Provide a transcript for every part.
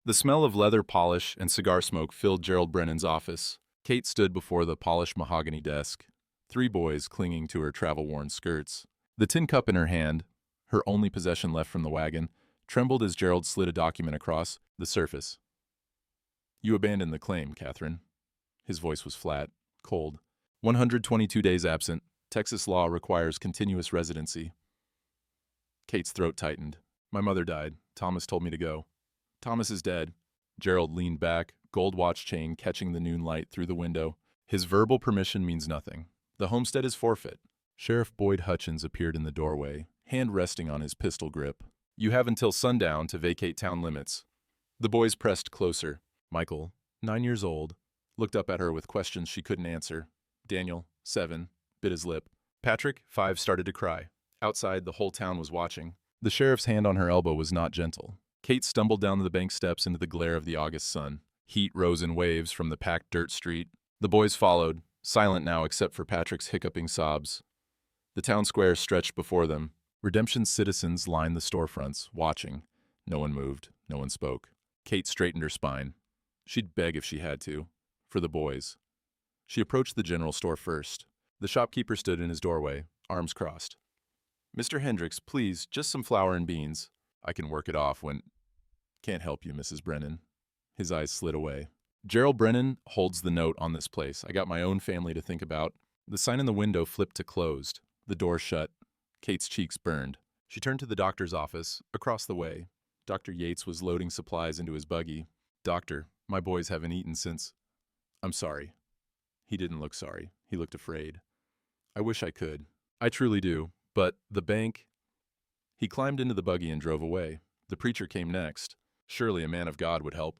The smell of leather polish and cigar smoke filled Gerald Brennan's office. Kate stood before the polished mahogany desk, three boys clinging to her travel-worn skirts. The tin cup in her hand, her only possession left from the wagon, trembled as Gerald slid a document across the surface. "You abandoned the claim, Catherine." His voice was flat, cold. 122 days absent. Texas law requires continuous residency. Kate's throat tightened. "My mother died. Thomas told me to go." "Thomas is dead." Gerald leaned back, gold watch chain catching the noon light through the window. "His verbal permission means nothing. The homestead is forfeit." Sheriff Boyd Hutchins appeared in the doorway, hand resting on his pistol grip. "You have until sundown to vacate town limits." The boys pressed closer. Michael, 9 years old, looked up at her with questions she couldn't answer. Daniel, 7, bit his lip. Patrick, 5, started to cry. Outside, the whole town was watching. The sheriff's hand on her elbow was not gentle. Kate stumbled down the bank steps into the glare of the August sun. Heat rose in waves from the packed dirt street. The boys followed, silent now except for Patrick's hiccuping sobs. The town square stretched before them. Redemption's citizens lined the storefronts, watching. No one moved. No one spoke. Kate straightened her spine. She'd beg if she had to. For the boys. She approached the general store first. The shopkeeper stood in his doorway, arms crossed. "Mr. Hendricks, please, just some flour and beans. I can work it off when—" "Can't help you, Mrs. Brennan." His eyes slid away. "Gerald Brennan holds the note on this place. I got my own family to think about." The sign in the window flipped to closed. The door shut. Kate's cheeks burned. She turned to the doctor's office, across the way. Dr. Yates was loading supplies into his buggy. "Doctor, my boys haven't eaten since—" "I'm sorry." He didn't look sorry. He looked afraid. "I wish I could. I truly do. But the bank—" He climbed into the buggy and drove away. The preacher came next. Surely a man of God would help.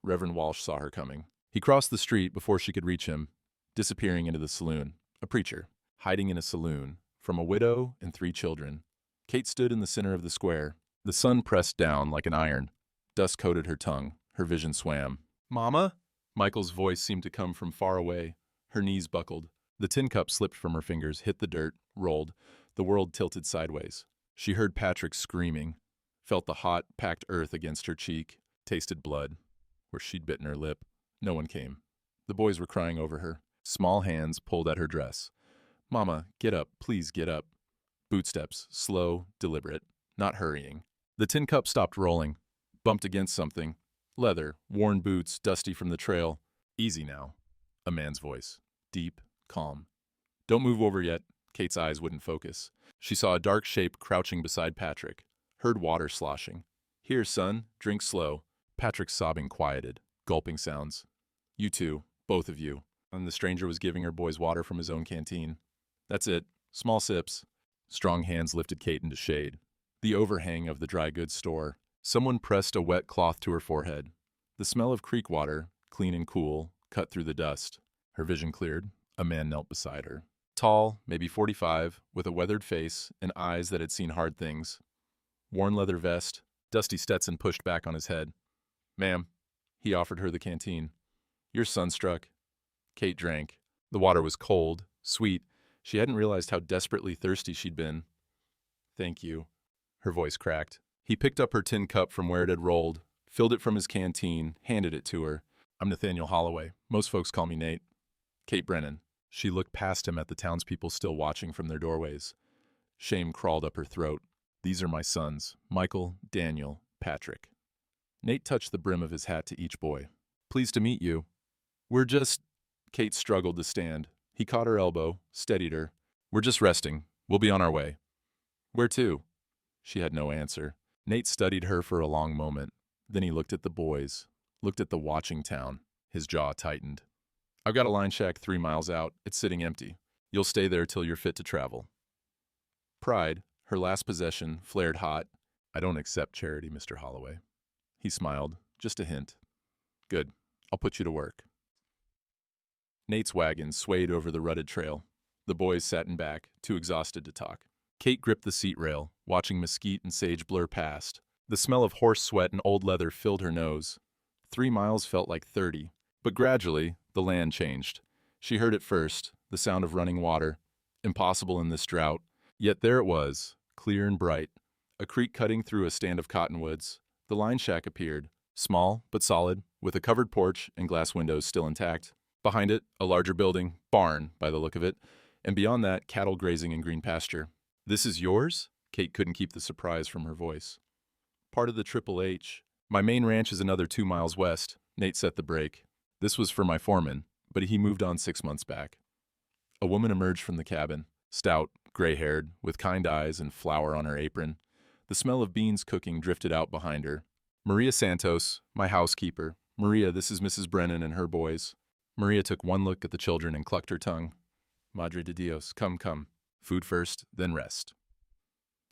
Reverend Walsh saw her coming. He crossed the street before she could reach him, disappearing into the saloon. A preacher, hiding in a saloon, from a widow and 3 children. Kate stood in the center of the square. The sun pressed down like an iron. Dust coated her tongue. Her vision swam. "Mama?" Michael's voice seemed to come from far away. Her knees buckled. The tin cup slipped from her fingers, hit the dirt, rolled. The world tilted sideways. She heard Patrick screaming, felt the hot, packed earth against her cheek, tasted blood, where she'd bitten her lip. No one came. The boys were crying over her. Small hands pulled at her dress. "Mama, get up, please get up." Bootsteps, slow, deliberate, not hurrying. The tin cup stopped rolling, bumped against something. Leather, worn boots, dusty from the trail. "Easy now." A man's voice, deep, calm. "Don't move over yet." Kate's eyes wouldn't focus. She saw a dark shape crouching beside Patrick, heard water sloshing. "Here, son, drink slow." Patrick's sobbing quieted, gulping sounds. "You two, both of you." And the stranger was giving her boys water from his own canteen. "That's it, small sips." Strong hands lifted Kate into shade. The overhang of the dry goods store. Someone pressed a wet cloth to her forehead. The smell of creek water, clean and cool, cut through the dust. Her vision cleared. A man knelt beside her. Tall, maybe 45, with a weathered face and eyes that had seen hard things. Worn leather vest, dusty Stetson pushed back on his head. "Ma'am." He offered her the canteen. "You're sunstruck." Kate drank. The water was cold, sweet. She hadn't realized how desperately thirsty she'd been. "Thank you." Her voice cracked. He picked up her tin cup from where it had rolled, filled it from his canteen, handed it to her. "I'm Nathaniel Holloway. Most folks call me Nate." "Kate Brennan." She looked past him at the townspeople still watching from their doorways. Shame crawled up her throat. "These are my sons, Michael, Daniel, Patrick." Nate touched the brim of his hat to each boy. "Pleased to meet you." "We're just—" Kate struggled to stand. He caught her elbow, steadied her. "We're just resting. We'll be on our way." "Where to?" She had no answer. Nate studied her for a long moment. Then he looked at the boys, looked at the watching town. His jaw tightened. "I've got a line shack 3 miles out. It's sitting empty. You'll stay there till you're fit to travel." Pride, her last possession, flared hot. "I don't accept charity, Mr. Holloway." He smiled, just a hint. "Good. I'll put you to work." Nate's wagon swayed over the rutted trail. The boys sat in back, too exhausted to talk. Kate gripped the seat rail, watching mesquite and sage blur past. The smell of horse sweat and old leather filled her nose. 3 miles felt like 30. But gradually, the land changed. She heard it first, the sound of running water. Impossible in this drought. Yet there it was, clear and bright. A creek cutting through a stand of cottonwoods. The line shack appeared, Small, but solid, with a covered porch and glass windows still intact. Behind it, a larger building, barn by the look of it, and beyond that, cattle grazing in green pasture. This is yours? Kate couldn't keep the surprise from her voice. Part of the Triple H. My main ranch is another 2 miles west. Nate set the brake. This was for my foreman, but he moved on 6 months back. A woman emerged from the cabin, stout, gray-haired, with kind eyes and flour on her apron. The smell of beans cooking drifted out behind her. Maria Santos, my housekeeper. Maria, this is Mrs. Brennan and her boys. Maria took one look at the children and clucked her tongue. Madre de Dios, come, come. Food first, then rest.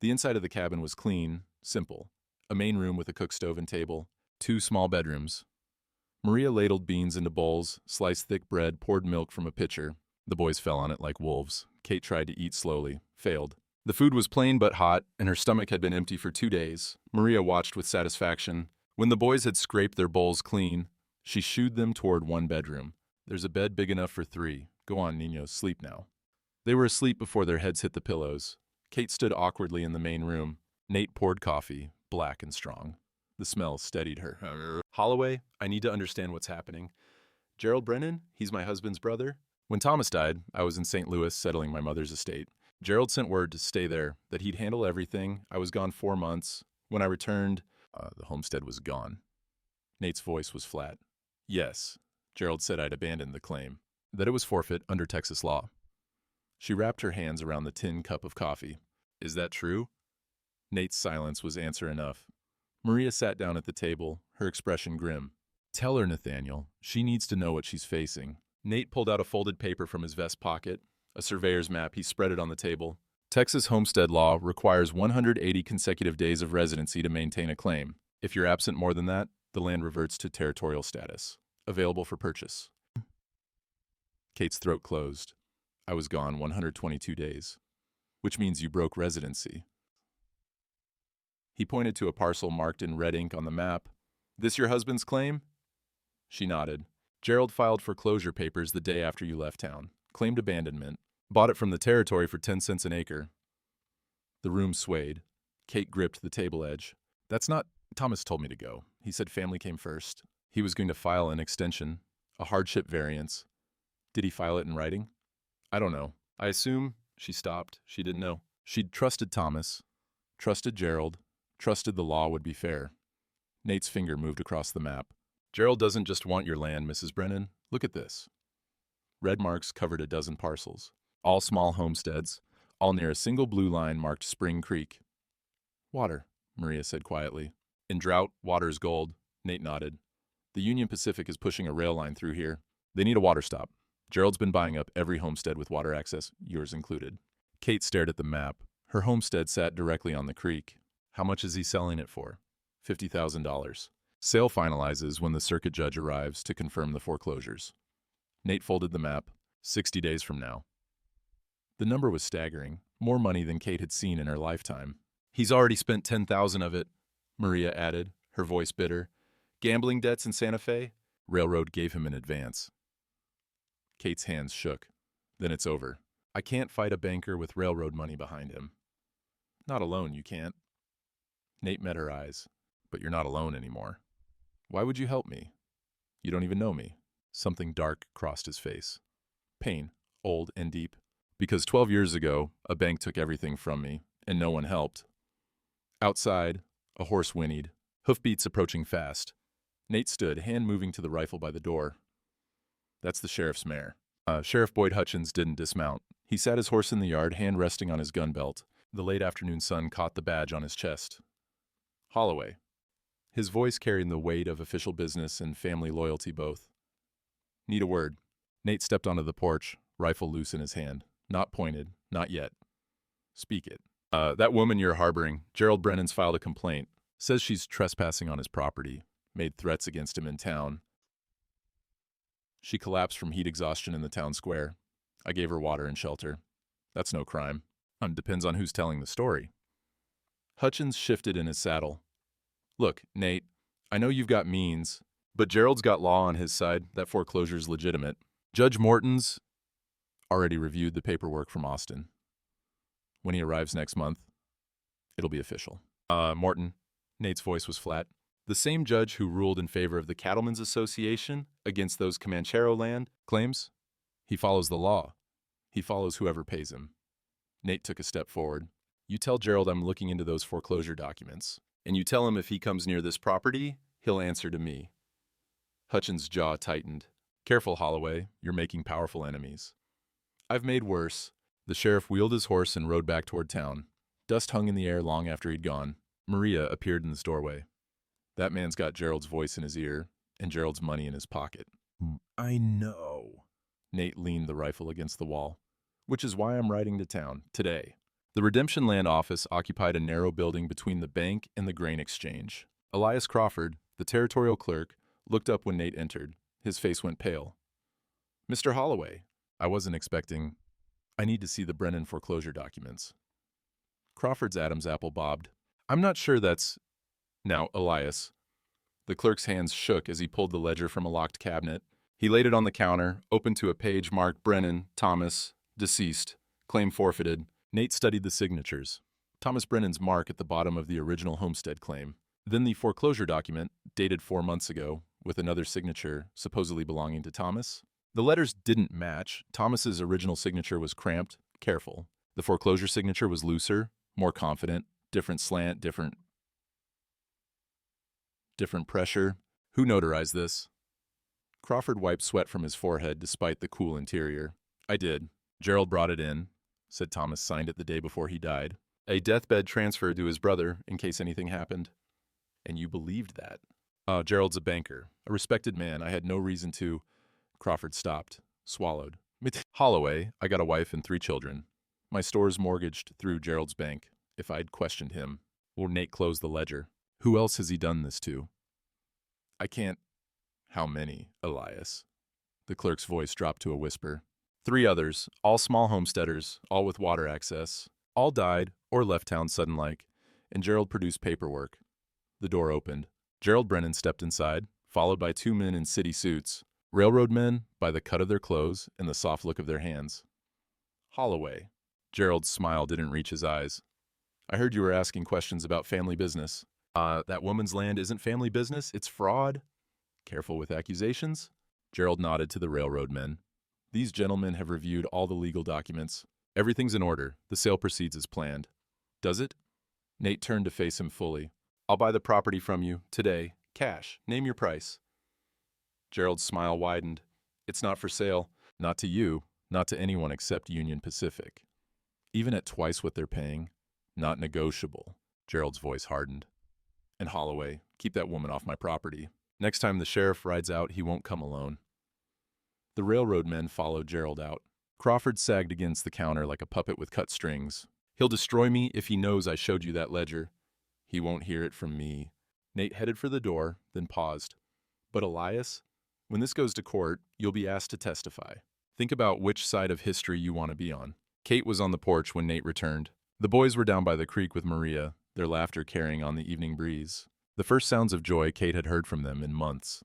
The inside of the cabin was clean, simple. A main room with a cook stove and table. 2 small bedrooms. Maria ladled beans into bowls, sliced thick bread, poured milk from a pitcher. The boys fell on it like wolves. Kate tried to eat slowly, failed. The food was plain but hot, and her stomach had been empty for 2 days. Maria watched with satisfaction. When the boys had scraped their bowls clean, she shooed them toward one bedroom. There's a bed big enough for 3. Go on, niños, sleep now. They were asleep before their heads hit the pillows. Kate stood awkwardly in the main room. Nate poured coffee, black and strong. The smell steadied her. Holloway, I need to understand what's happening. Gerald Brennan, he's my husband's brother. When Thomas died, I was in St. Louis settling my mother's estate. Gerald sent word to stay there, that he'd handle everything. I was gone 4 months. When I returned, the homestead was gone. Nate's voice was flat. Yes, Gerald said I'd abandoned the claim, that it was forfeit under Texas law. She wrapped her hands around the tin cup of coffee. Is that true? Nate's silence was answer enough. Maria sat down at the table, her expression grim. Tell her, Nathaniel. She needs to know what she's facing. Nate pulled out a folded paper from his vest pocket, a surveyor's map. He spread it on the table. Texas homestead law requires 180 consecutive days of residency to maintain a claim. If you're absent more than that, the land reverts to territorial status. Available for purchase. Kate's throat closed. I was gone 122 days, which means you broke residency. He pointed to a parcel marked in red ink on the map. This your husband's claim? She nodded. Gerald filed foreclosure papers the day after you left town. Claimed abandonment. Bought it from the territory for 10 cents an acre. The room swayed. Kate gripped the table edge. That's not... Thomas told me to go. He said family came first. He was going to file an extension, a hardship variance. Did he file it in writing? I don't know. I assume... She stopped. She didn't know. She'd trusted Thomas, trusted Gerald, trusted the law would be fair. Nate's finger moved across the map. Gerald doesn't just want your land, Mrs. Brennan. Look at this. Red marks covered a dozen parcels. All small homesteads, all near a single blue line marked Spring Creek. Water, Maria said quietly. In drought, water's gold. Nate nodded. The Union Pacific is pushing a rail line through here. They need a water stop. Gerald's been buying up every homestead with water access, yours included. Kate stared at the map. Her homestead sat directly on the creek. How much is he selling it for? $50,000. Sale finalizes when the circuit judge arrives to confirm the foreclosures. Nate folded the map. 60 days from now. The number was staggering. More money than Kate had seen in her lifetime. He's already spent $10,000 of it, Maria added, her voice bitter. Gambling debts in Santa Fe? Railroad gave him an advance. Kate's hands shook. Then it's over. I can't fight a banker with railroad money behind him. Not alone, you can't. Nate met her eyes. But you're not alone anymore. Why would you help me? You don't even know me. Something dark crossed his face. Pain, old and deep. Because 12 years ago, a bank took everything from me, and no one helped. Outside, a horse whinnied, hoofbeats approaching fast. Nate stood, hand moving to the rifle by the door. That's the sheriff's mare. Sheriff Boyd Hutchins didn't dismount. He sat his horse in the yard, hand resting on his gun belt. The late afternoon sun caught the badge on his chest. Holloway. His voice carried the weight of official business and family loyalty both. Need a word. Nate stepped onto the porch, rifle loose in his hand. Not pointed, not yet. Speak it. That woman you're harboring, Gerald Brennan's filed a complaint. Says she's trespassing on his property. Made threats against him in town. She collapsed from heat exhaustion in the town square. I gave her water and shelter. That's no crime. Depends on who's telling the story. Hutchins shifted in his saddle. Look, Nate, I know you've got means, but Gerald's got law on his side. That foreclosure's legitimate. Judge Morton's already reviewed the paperwork from Austin. When he arrives next month, it'll be official. Morton, Nate's voice was flat. The same judge who ruled in favor of the Cattlemen's Association against those Comanchero land claims he follows the law. He follows whoever pays him. Nate took a step forward. You tell Gerald I'm looking into those foreclosure documents, and you tell him if he comes near this property, he'll answer to me. Hutchins' jaw tightened. Careful, Holloway. You're making powerful enemies. I've made worse. The sheriff wheeled his horse and rode back toward town. Dust hung in the air long after he'd gone. Maria appeared in the doorway. That man's got Gerald's voice in his ear and Gerald's money in his pocket. I know. Nate leaned the rifle against the wall. Which is why I'm riding to town, today. The Redemption Land office occupied a narrow building between the bank and the grain exchange. Elias Crawford, the territorial clerk, looked up when Nate entered. His face went pale. Mr. Holloway, I wasn't expecting. I need to see the Brennan foreclosure documents. Crawford's Adam's apple bobbed. I'm not sure that's... Now, Elias. The clerk's hands shook as he pulled the ledger from a locked cabinet. He laid it on the counter, open to a page marked Brennan, Thomas, deceased, claim forfeited. Nate studied the signatures. Thomas Brennan's mark at the bottom of the original homestead claim. Then the foreclosure document, dated 4 months ago, with another signature supposedly belonging to Thomas. The letters didn't match. Thomas's original signature was cramped, careful. The foreclosure signature was looser, more confident, different slant, different pressure. Who notarized this? Crawford wiped sweat from his forehead despite the cool interior. I did. Gerald brought it in, said Thomas signed it the day before he died. A deathbed transfer to his brother in case anything happened. And you believed that? Gerald's a banker, a respected man. I had no reason to... Crawford stopped, swallowed. Holloway, I got a wife and 3 children. My store's mortgaged through Gerald's bank. If I'd questioned him... Well, Nate closed the ledger. Who else has he done this to? I can't... How many, Elias? The clerk's voice dropped to a whisper. 3 others, all small homesteaders, all with water access. All died or left town sudden-like, and Gerald produced paperwork. The door opened. Gerald Brennan stepped inside, followed by 2 men in city suits. Railroad men by the cut of their clothes and the soft look of their hands. Holloway. Gerald's smile didn't reach his eyes. I heard you were asking questions about family business. That woman's land isn't family business, it's fraud. Careful with accusations. Gerald nodded to the railroad men. These gentlemen have reviewed all the legal documents. Everything's in order. The sale proceeds as planned. Does it? Nate turned to face him fully. I'll buy the property from you, today. Cash. Name your price. Gerald's smile widened. It's not for sale. Not to you. Not to anyone except Union Pacific. Even at twice what they're paying. Not negotiable. Gerald's voice hardened. And Holloway, keep that woman off my property. Next time the sheriff rides out, he won't come alone. The railroad men followed Gerald out. Crawford sagged against the counter like a puppet with cut strings. He'll destroy me if he knows I showed you that ledger. He won't hear it from me. Nate headed for the door, then paused. But Elias, when this goes to court, you'll be asked to testify. Think about which side of history you want to be on. Kate was on the porch when Nate returned. The boys were down by the creek with Maria, their laughter carrying on the evening breeze. The first sounds of joy Kate had heard from them in months.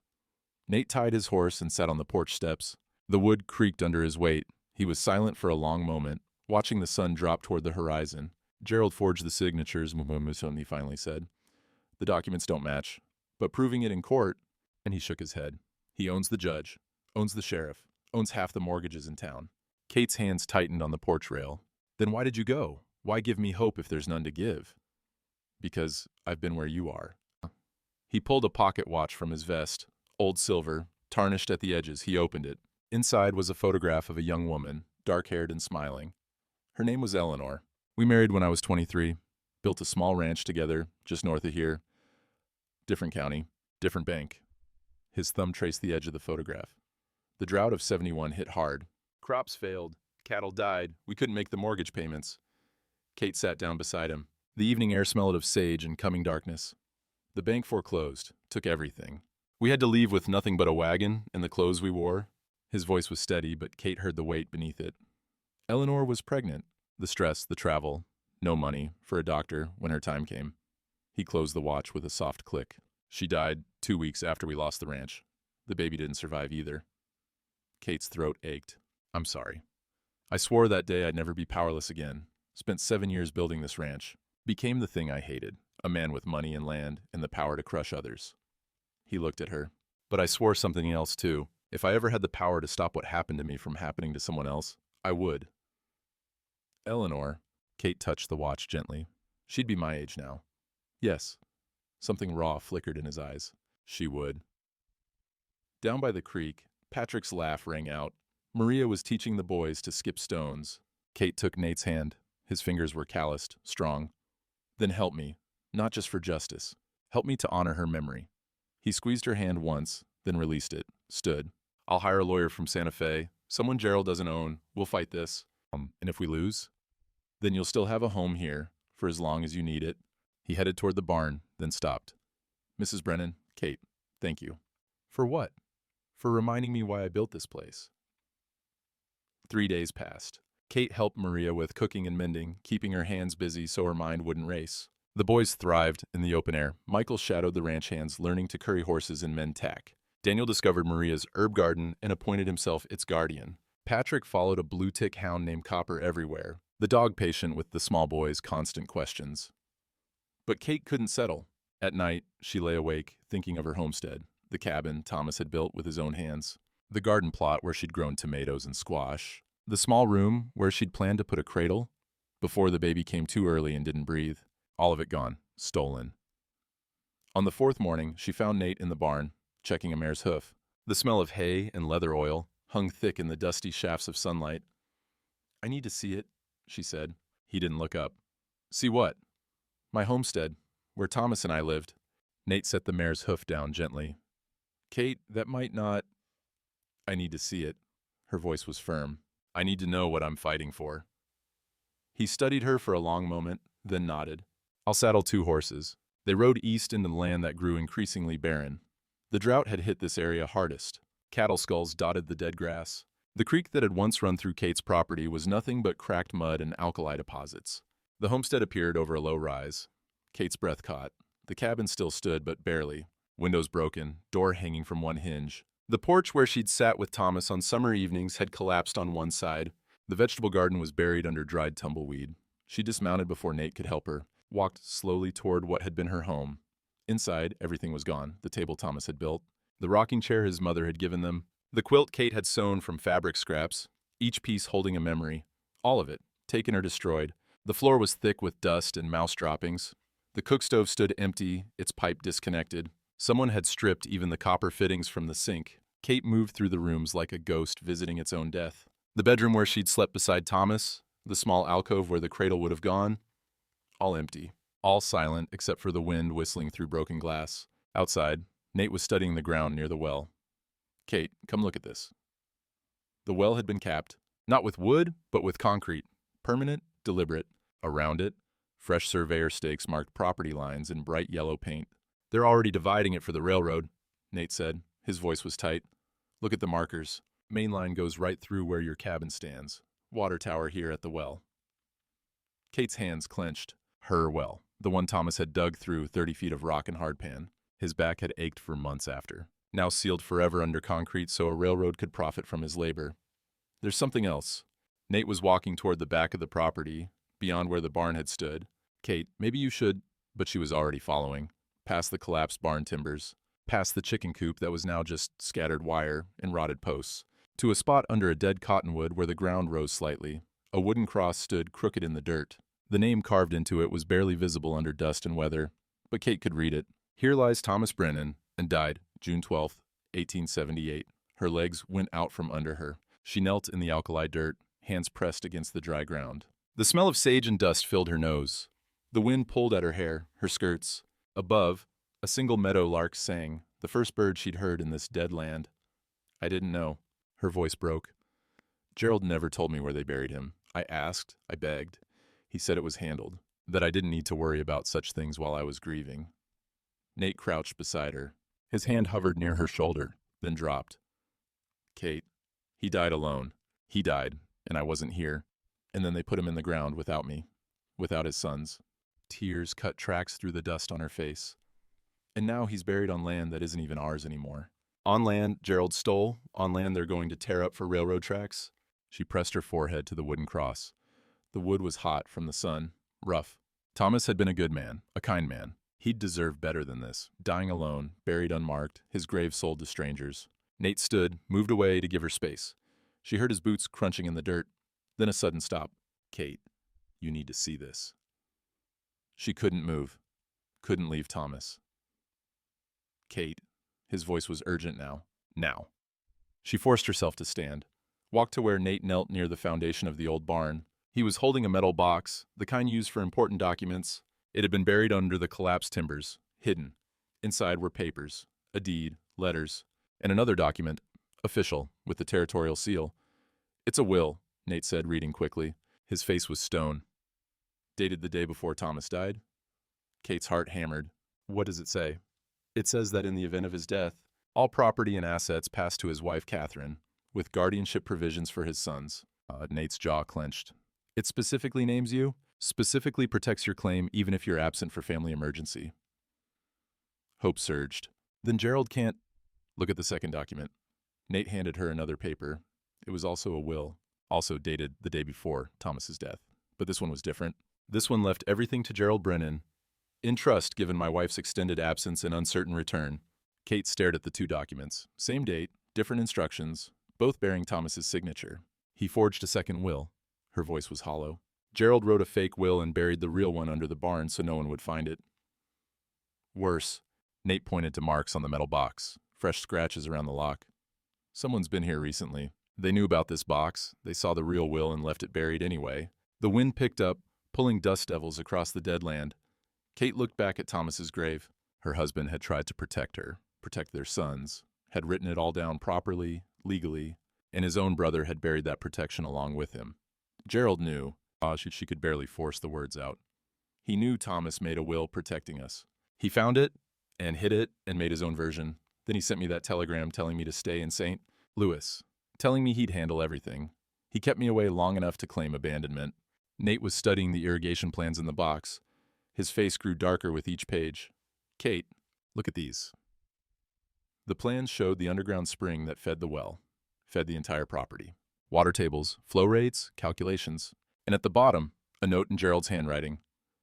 Nate tied his horse and sat on the porch steps. The wood creaked under his weight. He was silent for a long moment, watching the sun drop toward the horizon. Gerald forged the signatures, he finally said. The documents don't match, but proving it in court, and he shook his head. He owns the judge, owns the sheriff, owns half the mortgages in town. Kate's hands tightened on the porch rail. Then why did you go? Why give me hope if there's none to give? Because I've been where you are. He pulled a pocket watch from his vest, old silver, tarnished at the edges. He opened it. Inside was a photograph of a young woman, dark-haired and smiling. Her name was Eleanor. We married when I was 23, built a small ranch together just north of here. Different county, different bank. His thumb traced the edge of the photograph. The drought of 71 hit hard. Crops failed. Cattle died. We couldn't make the mortgage payments. Kate sat down beside him. The evening air smelled of sage and coming darkness. The bank foreclosed, took everything. We had to leave with nothing but a wagon and the clothes we wore. His voice was steady, but Kate heard the weight beneath it. Eleanor was pregnant. The stress, the travel, no money for a doctor when her time came. He closed the watch with a soft click. She died 2 weeks after we lost the ranch. The baby didn't survive either. Kate's throat ached. I'm sorry. I swore that day I'd never be powerless again. Spent 7 years building this ranch. Became the thing I hated. A man with money and land and the power to crush others. He looked at her. But I swore something else too. If I ever had the power to stop what happened to me from happening to someone else, I would. Eleanor. Kate touched the watch gently. She'd be my age now. Yes. Something raw flickered in his eyes. She would. Down by the creek, Patrick's laugh rang out. Maria was teaching the boys to skip stones. Kate took Nate's hand. His fingers were calloused, strong. Then help me, not just for justice. Help me to honor her memory. He squeezed her hand once, then released it, stood. I'll hire a lawyer from Santa Fe, someone Gerald doesn't own. We'll fight this. And if we lose, then you'll still have a home here for as long as you need it. He headed toward the barn, then stopped. Mrs. Brennan, Kate, thank you. For what? For reminding me why I built this place. 3 days passed. Kate helped Maria with cooking and mending, keeping her hands busy so her mind wouldn't race. The boys thrived in the open air. Michael shadowed the ranch hands, learning to curry horses and mend tack. Daniel discovered Maria's herb garden and appointed himself its guardian. Patrick followed a blue-tick hound named Copper everywhere, the dog patient with the small boy's constant questions. But Kate couldn't settle. At night, she lay awake, thinking of her homestead, the cabin Thomas had built with his own hands, the garden plot where she'd grown tomatoes and squash, the small room where she'd planned to put a cradle before the baby came too early and didn't breathe. All of it gone, stolen. On the fourth morning, she found Nate in the barn, checking a mare's hoof. The smell of hay and leather oil hung thick in the dusty shafts of sunlight. I need to see it, she said. He didn't look up. See what? My homestead, where Thomas and I lived. Nate set the mare's hoof down gently. Kate, that might not... I need to see it. Her voice was firm. I need to know what I'm fighting for. He studied her for a long moment, then nodded. I'll saddle 2 horses. They rode east into the land that grew increasingly barren. The drought had hit this area hardest. Cattle skulls dotted the dead grass. The creek that had once run through Kate's property was nothing but cracked mud and alkali deposits. The homestead appeared over a low rise. Kate's breath caught. The cabin still stood, but barely. Windows broken, door hanging from one hinge. The porch where she'd sat with Thomas on summer evenings had collapsed on one side. The vegetable garden was buried under dried tumbleweed. She dismounted before Nate could help her, walked slowly toward what had been her home. Inside, everything was gone. The table Thomas had built, the rocking chair his mother had given them, the quilt Kate had sewn from fabric scraps, each piece holding a memory. All of it, taken or destroyed. The floor was thick with dust and mouse droppings. The cook stove stood empty, its pipe disconnected. Someone had stripped even the copper fittings from the sink. Kate moved through the rooms like a ghost visiting its own death. The bedroom where she'd slept beside Thomas, the small alcove where the cradle would have gone, all empty, all silent except for the wind whistling through broken glass. Outside, Nate was studying the ground near the well. Kate, come look at this. The well had been capped, not with wood, but with concrete, permanent, deliberate. Around it, fresh surveyor stakes marked property lines in bright yellow paint. They're already dividing it for the railroad, Nate said. His voice was tight. Look at the markers. Main line goes right through where your cabin stands. Water tower here at the well. Kate's hands clenched. Her well, the one Thomas had dug through 30 feet of rock and hardpan. His back had ached for months after. Now sealed forever under concrete so a railroad could profit from his labor. There's something else. Nate was walking toward the back of the property, beyond where the barn had stood. Kate, maybe you should... But she was already following. Past the collapsed barn timbers. Past the chicken coop that was now just scattered wire and rotted posts. To a spot under a dead cottonwood where the ground rose slightly. A wooden cross stood crooked in the dirt. The name carved into it was barely visible under dust and weather, but Kate could read it. Here lies Thomas Brennan, and died June 12, 1878. Her legs went out from under her. She knelt in the alkali dirt, hands pressed against the dry ground. The smell of sage and dust filled her nose. The wind pulled at her hair, her skirts. Above, a single meadow lark sang, the first bird she'd heard in this dead land. I didn't know. Her voice broke. Gerald never told me where they buried him. I asked, I begged. He said it was handled, that I didn't need to worry about such things while I was grieving. Nate crouched beside her. His hand hovered near her shoulder, then dropped. Kate, he died alone. He died, and I wasn't here. And then they put him in the ground without me, without his sons. Tears cut tracks through the dust on her face. And now he's buried on land that isn't even ours anymore. On land Gerald stole, on land they're going to tear up for railroad tracks. She pressed her forehead to the wooden cross. The wood was hot from the sun, rough, Thomas had been a good man, a kind man. He'd deserved better than this, dying alone, buried unmarked, his grave sold to strangers. Nate stood, moved away to give her space. She heard his boots crunching in the dirt, then a sudden stop. Kate, you need to see this. She couldn't move, couldn't leave Thomas. Kate, his voice was urgent now. Now. She forced herself to stand, walked to where Nate knelt near the foundation of the old barn. He was holding a metal box, the kind used for important documents. It had been buried under the collapsed timbers, hidden. Inside were papers, a deed, letters, and another document, official, with the territorial seal. It's a will, Nate said, reading quickly. His face was stone. Dated the day before Thomas died? Kate's heart hammered. What does it say? It says that in the event of his death, all property and assets pass to his wife, Catherine, with guardianship provisions for his sons. Nate's jaw clenched. It specifically names you, specifically protects your claim even if you're absent for family emergency. Hope surged. Then Gerald can't... Look at the second document. Nate handed her another paper. It was also a will, also dated the day before Thomas's death. But this one was different. This one left everything to Gerald Brennan, in trust given my wife's extended absence and uncertain return. Kate stared at the two documents. Same date, different instructions, both bearing Thomas's signature. He forged a second will. Her voice was hollow. Gerald wrote a fake will and buried the real one under the barn so no one would find it. Worse, Nate pointed to marks on the metal box, fresh scratches around the lock. Someone's been here recently. They knew about this box. They saw the real will and left it buried anyway. The wind picked up, pulling dust devils across the dead land. Kate looked back at Thomas's grave. Her husband had tried to protect her, protect their sons, had written it all down properly, legally, and his own brother had buried that protection along with him. Gerald knew. She could barely force the words out. He knew Thomas made a will protecting us. He found it and hid it and made his own version. Then he sent me that telegram telling me to stay in St. Louis, telling me he'd handle everything. He kept me away long enough to claim abandonment. Nate was studying the irrigation plans in the box. His face grew darker with each page. Kate, look at these. The plans showed the underground spring that fed the well, fed the entire property. Water tables, flow rates, calculations. And at the bottom, a note in Gerald's handwriting.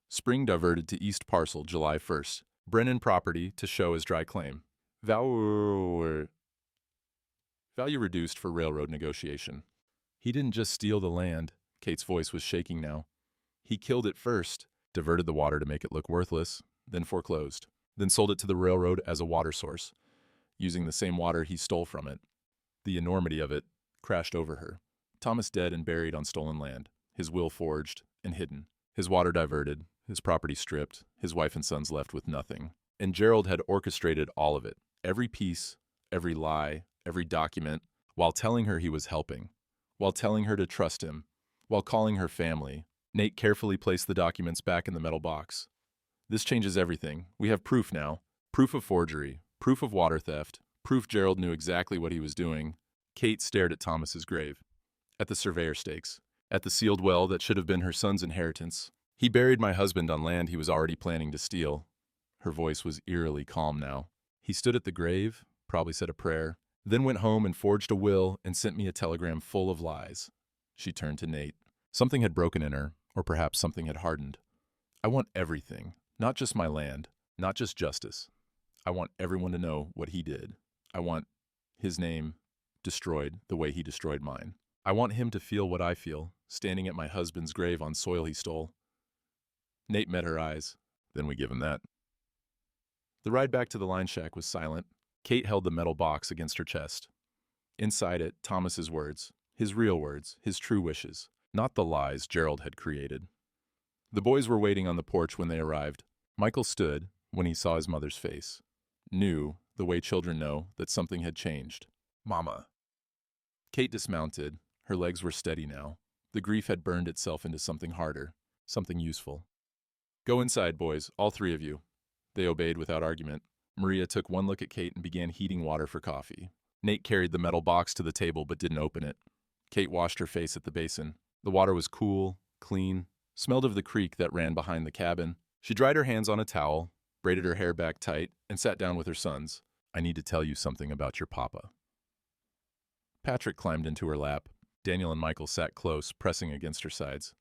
Spring diverted to East Parcel July 1st. Brennan property to show as dry claim. Value reduced for railroad negotiation. He didn't just steal the land. Kate's voice was shaking now. He killed it first, diverted the water to make it look worthless, then foreclosed, then sold it to the railroad as a water source, using the same water he stole from it. The enormity of it crashed over her. Thomas dead and buried on stolen land, his will forged and hidden, his water diverted, his property stripped, his wife and sons left with nothing. And Gerald had orchestrated all of it, every piece, every lie, every document, while telling her he was helping, while telling her to trust him, while calling her family. Nate carefully placed the documents back in the metal box. This changes everything. We have proof now. Proof of forgery, proof of water theft, proof Gerald knew exactly what he was doing. Kate stared at Thomas's grave, at the surveyor stakes, at the sealed well that should have been her son's inheritance. He buried my husband on land he was already planning to steal. Her voice was eerily calm now. He stood at the grave, probably said a prayer, then went home and forged a will and sent me a telegram full of lies. She turned to Nate. Something had broken in her, or perhaps something had hardened. I want everything, not just my land, not just justice. I want everyone to know what he did. I want his name destroyed the way he destroyed mine. I want him to feel what I feel, standing at my husband's grave on soil he stole. Nate met her eyes. Then we give him that. The ride back to the line shack was silent. Kate held the metal box against her chest. Inside it, Thomas's words, his real words, his true wishes, not the lies Gerald had created. The boys were waiting on the porch when they arrived. Michael stood when he saw his mother's face. Knew, the way children know, that something had changed. Mama. Kate dismounted. Her legs were steady now. The grief had burned itself into something harder, something useful. Go inside, boys, all three of you. They obeyed without argument. Maria took one look at Kate and began heating water for coffee. Nate carried the metal box to the table but didn't open it. Kate washed her face at the basin. The water was cool, clean, smelled of the creek that ran behind the cabin. She dried her hands on a towel, braided her hair back tight, and sat down with her sons. I need to tell you something about your papa. Patrick climbed into her lap. Daniel and Michael sat close, pressing against her sides.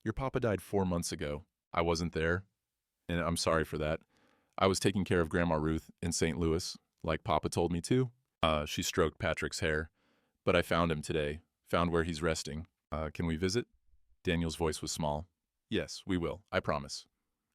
Your papa died 4 months ago. I wasn't there, and I'm sorry for that. I was taking care of Grandma Ruth in St. Louis, like Papa told me to. She stroked Patrick's hair. But I found him today, found where he's resting. Can we visit? Daniel's voice was small. Yes, we will, I promise.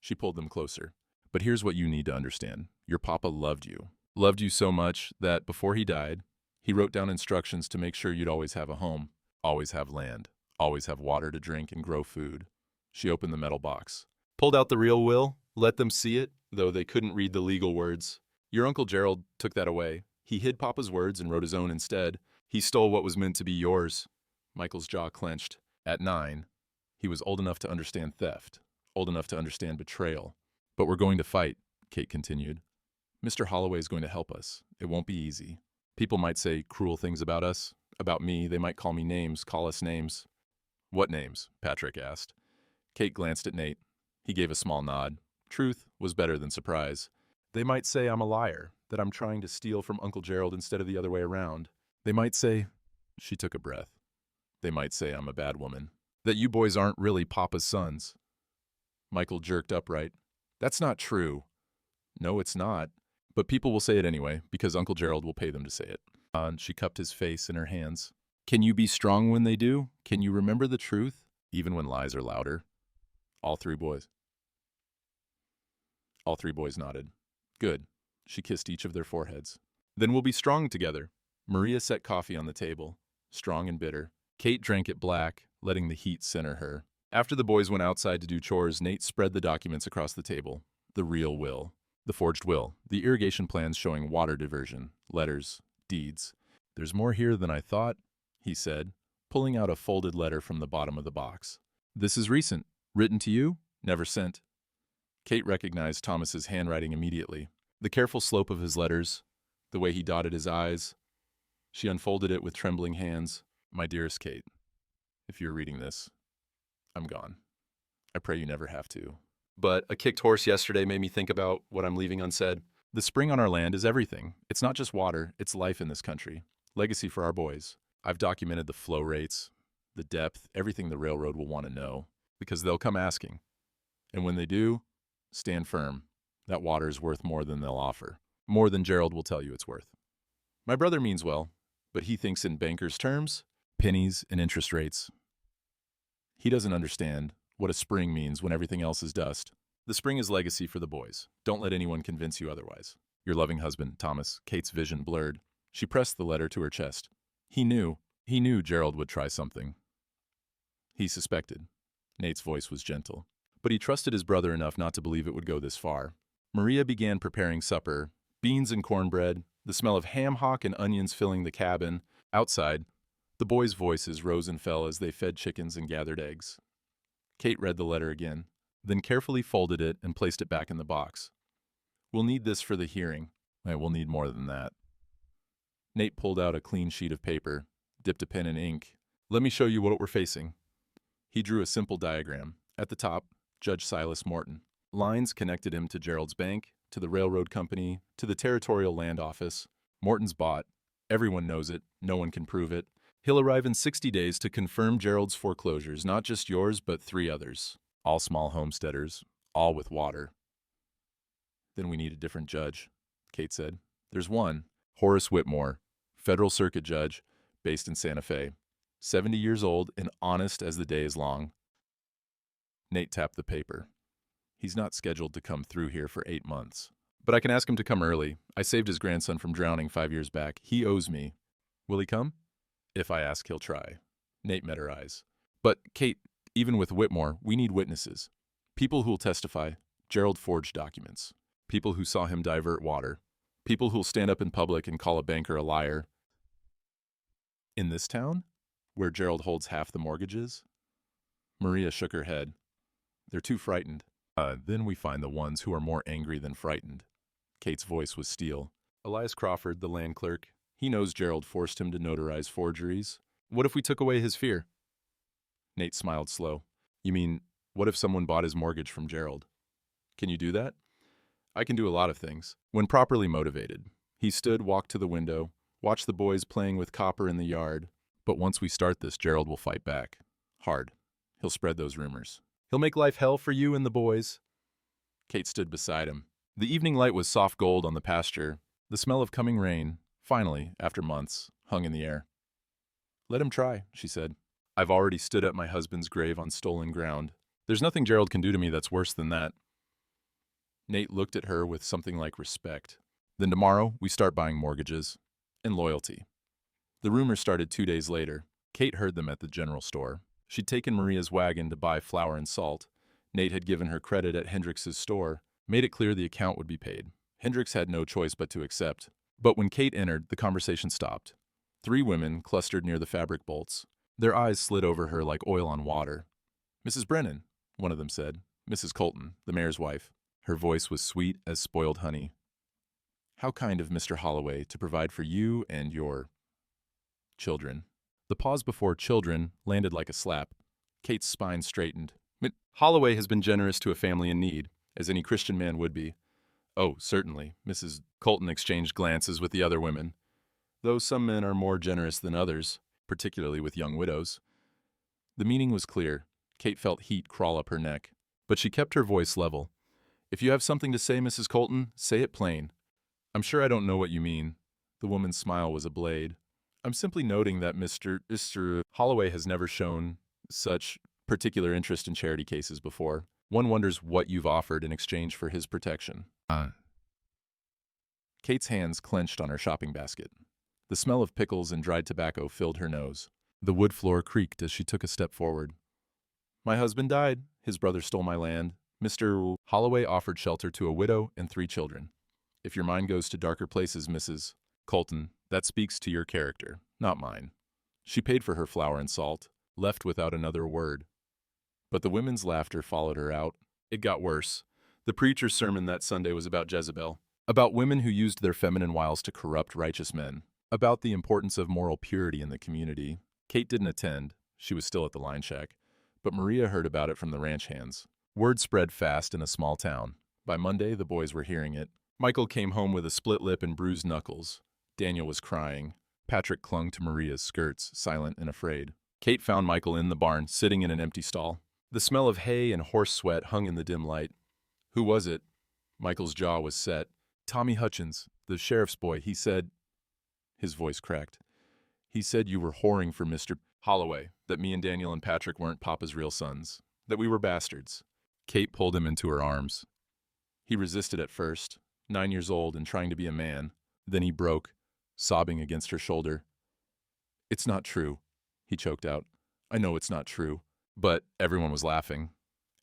She pulled them closer. But here's what you need to understand. Your papa loved you. Loved you so much that before he died, he wrote down instructions to make sure you'd always have a home, always have land, always have water to drink and grow food. She opened the metal box, pulled out the real will, let them see it, though they couldn't read the legal words. Your Uncle Gerald took that away. He hid Papa's words and wrote his own instead. He stole what was meant to be yours. Michael's jaw clenched. At 9, he was old enough to understand theft, old enough to understand betrayal. But we're going to fight, Kate continued. Mr. Holloway is going to help us. It won't be easy. People might say cruel things about us, about me. They might call me names, call us names. What names? Patrick asked. Kate glanced at Nate. He gave a small nod. Truth was better than surprise. They might say I'm a liar, that I'm trying to steal from Uncle Gerald instead of the other way around. They might say, she took a breath. They might say I'm a bad woman, that you boys aren't really Papa's sons. Michael jerked upright. That's not true. No, it's not. But people will say it anyway, because Uncle Gerald will pay them to say it. And she cupped his face in her hands. Can you be strong when they do? Can you remember the truth, even when lies are louder? All three boys nodded. Good. She kissed each of their foreheads. Then we'll be strong together. Maria set coffee on the table, strong and bitter. Kate drank it black, letting the heat center her. After the boys went outside to do chores, Nate spread the documents across the table. The real will. The forged will. The irrigation plans showing water diversion. Letters. Deeds. There's more here than I thought, he said, pulling out a folded letter from the bottom of the box. This is recent. Written to you? Never sent. Kate recognized Thomas's handwriting immediately. The careful slope of his letters, the way he dotted his I's. She unfolded it with trembling hands. My dearest Kate, if you're reading this, I'm gone. I pray you never have to. But a kicked horse yesterday made me think about what I'm leaving unsaid. The spring on our land is everything. It's not just water, it's life in this country. Legacy for our boys. I've documented the flow rates, the depth, everything the railroad will want to know, because they'll come asking. And when they do, stand firm. That water is worth more than they'll offer. More than Gerald will tell you it's worth. My brother means well, but he thinks in bankers' terms, pennies and interest rates. He doesn't understand what a spring means when everything else is dust. The spring is legacy for the boys. Don't let anyone convince you otherwise. Your loving husband, Thomas. Kate's vision blurred. She pressed the letter to her chest. He knew Gerald would try something. He suspected. Nate's voice was gentle. But he trusted his brother enough not to believe it would go this far. Maria began preparing supper. Beans and cornbread, the smell of ham hock and onions filling the cabin. Outside, the boys' voices rose and fell as they fed chickens and gathered eggs. Kate read the letter again, then carefully folded it and placed it back in the box. We'll need this for the hearing. We'll need more than that. Nate pulled out a clean sheet of paper, dipped a pen in ink. Let me show you what we're facing. He drew a simple diagram. At the top, Judge Silas Morton. Lines connected him to Gerald's bank, to the railroad company, to the territorial land office. Morton's bought. Everyone knows it. No one can prove it. He'll arrive in 60 days to confirm Gerald's foreclosures, not just yours, but 3 others. All small homesteaders, all with water. Then we need a different judge, Kate said. There's one, Horace Whitmore, federal circuit judge, based in Santa Fe. 70 years old and honest as the day is long. Nate tapped the paper. He's not scheduled to come through here for 8 months. But I can ask him to come early. I saved his grandson from drowning 5 years back. He owes me. Will he come? If I ask, he'll try. Nate met her eyes. But, Kate, even with Whitmore, we need witnesses. People who'll testify. Gerald forged documents. People who saw him divert water. People who'll stand up in public and call a banker a liar. In this town? Where Gerald holds half the mortgages? Maria shook her head. They're too frightened. Then we find the ones who are more angry than frightened. Kate's voice was steel. Elias Crawford, the land clerk. He knows Gerald forced him to notarize forgeries. What if we took away his fear? Nate smiled slow. You mean, what if someone bought his mortgage from Gerald? Can you do that? I can do a lot of things. When properly motivated. He stood, walked to the window, watched the boys playing with copper in the yard. But once we start this, Gerald will fight back. Hard. He'll spread those rumors. He'll make life hell for you and the boys. Kate stood beside him. The evening light was soft gold on the pasture. The smell of coming rain, finally, after months, hung in the air. Let him try, she said. I've already stood at my husband's grave on stolen ground. There's nothing Gerald can do to me that's worse than that. Nate looked at her with something like respect. Then tomorrow, we start buying mortgages. And loyalty. The rumors started 2 days later. Kate heard them at the general store. She'd taken Maria's wagon to buy flour and salt. Nate had given her credit at Hendrix's store, made it clear the account would be paid. Hendrix had no choice but to accept. But when Kate entered, the conversation stopped. 3 women clustered near the fabric bolts. Their eyes slid over her like oil on water. Mrs. Brennan, one of them said. Mrs. Colton, the mayor's wife. Her voice was sweet as spoiled honey. How kind of Mr. Holloway to provide for you and your children. The pause before children landed like a slap. Kate's spine straightened. Holloway has been generous to a family in need, as any Christian man would be. Oh, certainly. Mrs. Colton exchanged glances with the other women. Though some men are more generous than others, particularly with young widows. The meaning was clear. Kate felt heat crawl up her neck. But she kept her voice level. If you have something to say, Mrs. Colton, say it plain. I'm sure I don't know what you mean. The woman's smile was a blade. I'm simply noting that Mr. Holloway has never shown such particular interest in charity cases before. One wonders what you've offered in exchange for his protection. Kate's hands clenched on her shopping basket. The smell of pickles and dried tobacco filled her nose. The wood floor creaked as she took a step forward. My husband died. His brother stole my land. Mr. Holloway offered shelter to a widow and 3 children. If your mind goes to darker places, Mrs. Colton, that speaks to your character, not mine. She paid for her flour and salt, left without another word. But the women's laughter followed her out. It got worse. The preacher's sermon that Sunday was about Jezebel, about women who used their feminine wiles to corrupt righteous men, about the importance of moral purity in the community. Kate didn't attend. She was still at the line shack. But Maria heard about it from the ranch hands. Word spread fast in a small town. By Monday, the boys were hearing it. Michael came home with a split lip and bruised knuckles. Daniel was crying. Patrick clung to Maria's skirts, silent and afraid. Kate found Michael in the barn, sitting in an empty stall. The smell of hay and horse sweat hung in the dim light. Who was it? Michael's jaw was set. Tommy Hutchins, the sheriff's boy, he said... His voice cracked. He said you were whoring for Mr. Holloway, that me and Daniel and Patrick weren't Papa's real sons, that we were bastards. Kate pulled him into her arms. He resisted at first, 9 years old and trying to be a man. Then he broke, sobbing against her shoulder. It's not true, he choked out. I know it's not true. But everyone was laughing.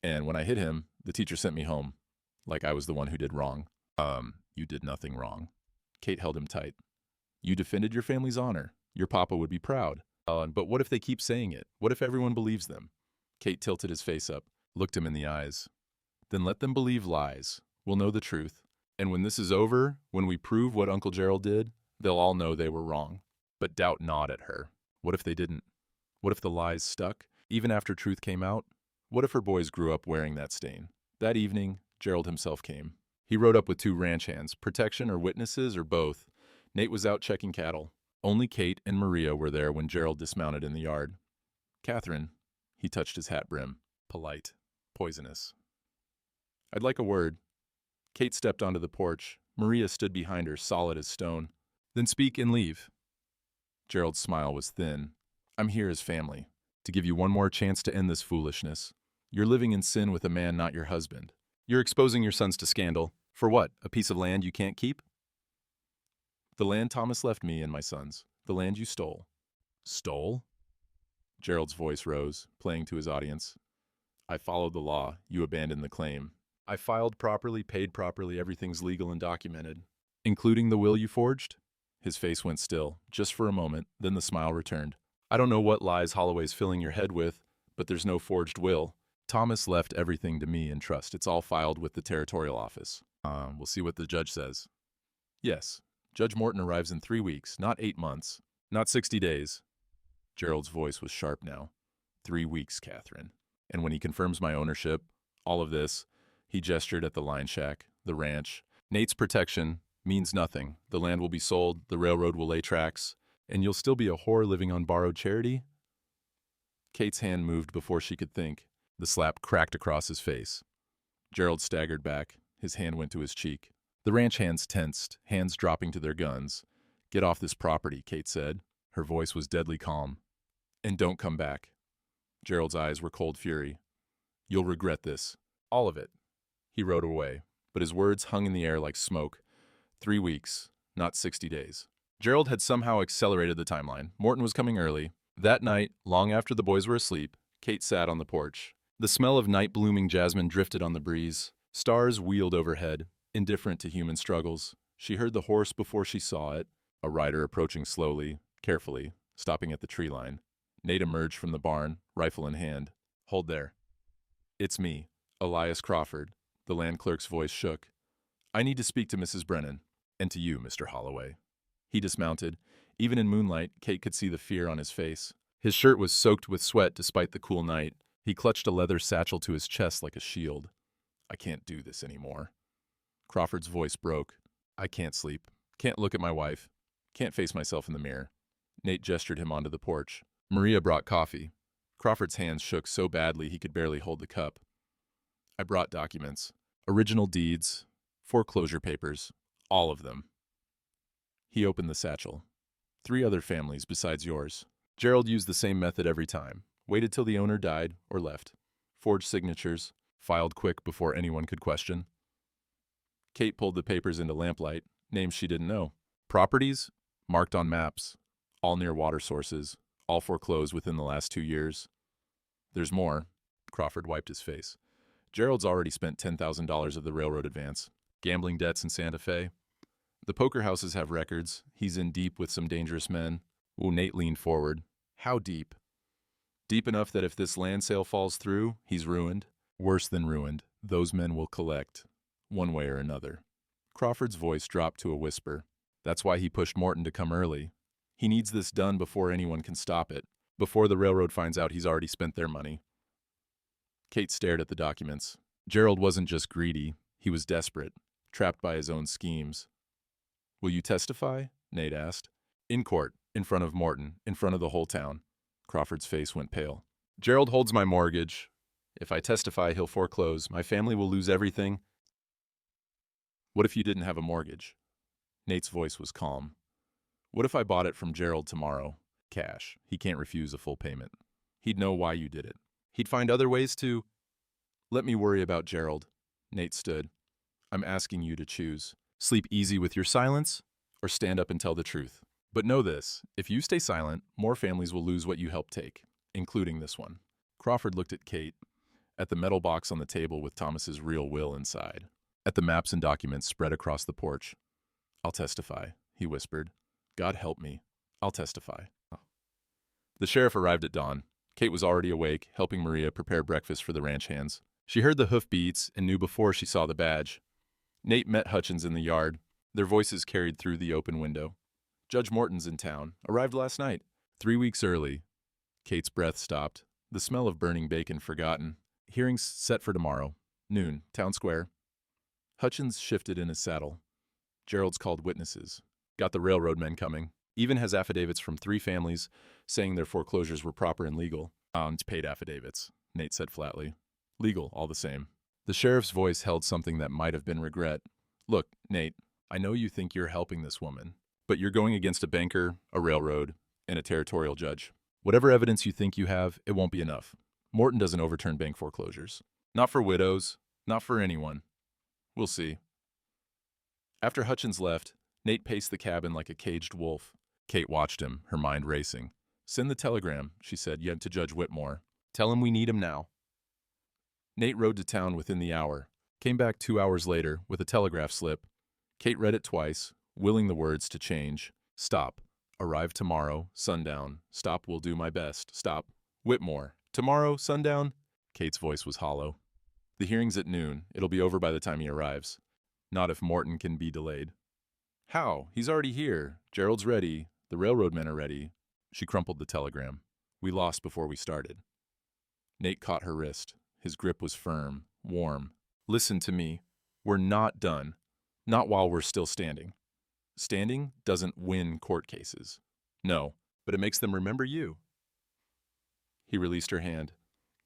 And when I hit him, the teacher sent me home, like I was the one who did wrong. You did nothing wrong. Kate held him tight. You defended your family's honor. Your papa would be proud. But what if they keep saying it? What if everyone believes them? Kate tilted his face up, looked him in the eyes. Then let them believe lies. We'll know the truth. And when this is over, when we prove what Uncle Gerald did, they'll all know they were wrong. But doubt gnawed at her. What if they didn't? What if the lies stuck, even after truth came out? What if her boys grew up wearing that stain? That evening, Gerald himself came. He rode up with 2 ranch hands, protection or witnesses or both. Nate was out checking cattle. Only Kate and Maria were there when Gerald dismounted in the yard. Catherine, he touched his hat brim. Polite. Poisonous. I'd like a word. Kate stepped onto the porch. Maria stood behind her, solid as stone. Then speak and leave. Gerald's smile was thin. I'm here as family, to give you one more chance to end this foolishness. You're living in sin with a man not your husband. You're exposing your sons to scandal. For what? A piece of land you can't keep? The land Thomas left me and my sons. The land you stole. Stole? Gerald's voice rose, playing to his audience. I followed the law. You abandoned the claim. I filed properly, paid properly, everything's legal and documented. Including the will you forged? His face went still, just for a moment, then the smile returned. I don't know what lies Holloway's filling your head with, but there's no forged will. Thomas left everything to me in trust. It's all filed with the territorial office. We'll see what the judge says. Yes, Judge Morton arrives in 3 weeks, not 8 months, not 60 days. Gerald's voice was sharp now. 3 weeks, Catherine. And when he confirms my ownership, all of this, he gestured at the line shack, the ranch. Nate's protection means nothing. The land will be sold, the railroad will lay tracks, and you'll still be a whore living on borrowed charity? Kate's hand moved before she could think. The slap cracked across his face. Gerald staggered back. His hand went to his cheek. The ranch hands tensed, hands dropping to their guns. "Get off this property," Kate said. Her voice was deadly calm. "And don't come back." Gerald's eyes were cold fury. "You'll regret this. All of it." He rode away, but his words hung in the air like smoke. 3 weeks, not 60 days. Gerald had somehow accelerated the timeline. Morton was coming early. That night, long after the boys were asleep, Kate sat on the porch. The smell of night-blooming jasmine drifted on the breeze. Stars wheeled overhead, indifferent to human struggles. She heard the horse before she saw it, a rider approaching slowly, carefully, stopping at the tree line. Nate emerged from the barn, rifle in hand. "Hold there." "It's me, Elias Crawford." The land clerk's voice shook. "I need to speak to Mrs. Brennan, and to you, Mr. Holloway." He dismounted. Even in moonlight, Kate could see the fear on his face. His shirt was soaked with sweat despite the cool night. He clutched a leather satchel to his chest like a shield. "I can't do this anymore." Crawford's voice broke. "I can't sleep. Can't look at my wife. Can't face myself in the mirror." Nate gestured him onto the porch. Maria brought coffee. Crawford's hands shook so badly he could barely hold the cup. "I brought documents. Original deeds, foreclosure papers, all of them." He opened the satchel. 3 other families besides yours. Gerald used the same method every time. Waited till the owner died or left. Forged signatures, filed quick before anyone could question. Kate pulled the papers into lamplight, names she didn't know. Properties, marked on maps, all near water sources, all foreclosed within the last 2 years. "There's more." Crawford wiped his face. "Gerald's already spent $10,000 of the railroad advance. Gambling debts in Santa Fe. The poker houses have records. He's in deep with some dangerous men." Ooh, Nate leaned forward. "How deep?" "Deep enough that if this land sale falls through, he's ruined. Worse than ruined. Those men will collect, one way or another." Crawford's voice dropped to a whisper. "That's why he pushed Morton to come early. He needs this done before anyone can stop it, before the railroad finds out he's already spent their money." Kate stared at the documents. Gerald wasn't just greedy, he was desperate, trapped by his own schemes. "Will you testify?" Nate asked. "In court, in front of Morton, in front of the whole town." Crawford's face went pale. "Gerald holds my mortgage. If I testify, he'll foreclose. My family will lose everything." "What if you didn't have a mortgage?" Nate's voice was calm. "What if I bought it from Gerald tomorrow? Cash. He can't refuse a full payment. He'd know why you did it. He'd find other ways to—" "Let me worry about Gerald." Nate stood. "I'm asking you to choose. Sleep easy with your silence, or stand up and tell the truth. But know this, if you stay silent, more families will lose what you helped take, including this one." Crawford looked at Kate, at the metal box on the table with Thomas's real will inside, at the maps and documents spread across the porch. "I'll testify," he whispered. "God help me. I'll testify." The sheriff arrived at dawn. Kate was already awake, helping Maria prepare breakfast for the ranch hands. She heard the hoof beats and knew before she saw the badge. Nate met Hutchins in the yard. Their voices carried through the open window. "Judge Morton's in town. Arrived last night. 3 weeks early." Kate's breath stopped. The smell of burning bacon forgotten. "Hearings set for tomorrow. Noon. Town Square." Hutchins shifted in his saddle. "Gerald's called witnesses. Got the railroad men coming. Even has affidavits from 3 families saying their foreclosures were proper and legal." "Paid affidavits," Nate said flatly. "Legal, all the same." The sheriff's voice held something that might have been regret. "Look, Nate, I know you think you're helping this woman, but you're going against a banker, a railroad, and a territorial judge. Whatever evidence you think you have, it won't be enough. Morton doesn't overturn bank foreclosures. Not for widows, not for anyone. We'll see." After Hutchins left, Nate paced the cabin like a caged wolf. Kate watched him, her mind racing. "Send the telegram," she said, yet to Judge Whitmore. "Tell him we need him now." Nate rode to town within the hour, came back 2 hours later with a telegraph slip. Kate read it twice, willing the words to change. "Stop. Arrive tomorrow, sundown. Stop, will do my best. Stop. Whitmore. Tomorrow, sundown?" Kate's voice was hollow. "The hearing's at noon. It'll be over by the time he arrives. Not if Morton can be delayed." "How? He's already here. Gerald's ready. The railroad men are ready." She crumpled the telegram. "We lost before we started." Nate caught her wrist. His grip was firm, warm. "Listen to me. We're not done. Not while we're still standing. Standing doesn't win court cases. No, but it makes them remember you." He released her hand.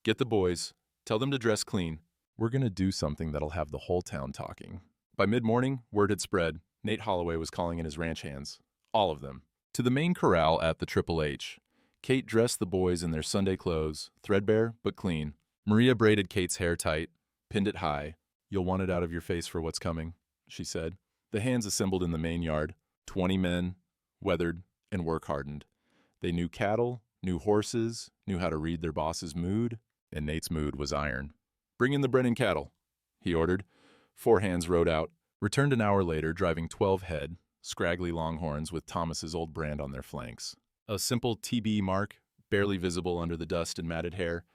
"Get the boys. Tell them to dress clean. We're gonna do something that'll have the whole town talking. By mid-morning, word had spread. Nate Holloway was calling in his ranch hands. All of them. To the main corral at the Triple H. Kate dressed the boys in their Sunday clothes, threadbare but clean. Maria braided Kate's hair tight, pinned it high. You'll want it out of your face for what's coming, she said. The hands assembled in the main yard. 20 men, weathered and work-hardened. They knew cattle, knew horses, knew how to read their boss's mood, and Nate's mood was iron. Bring in the Brennan cattle, he ordered. 4 hands rode out, returned an hour later driving 12 head, scraggly longhorns with Thomas's old brand on their flanks. A simple TB mark, barely visible under the dust and matted hair.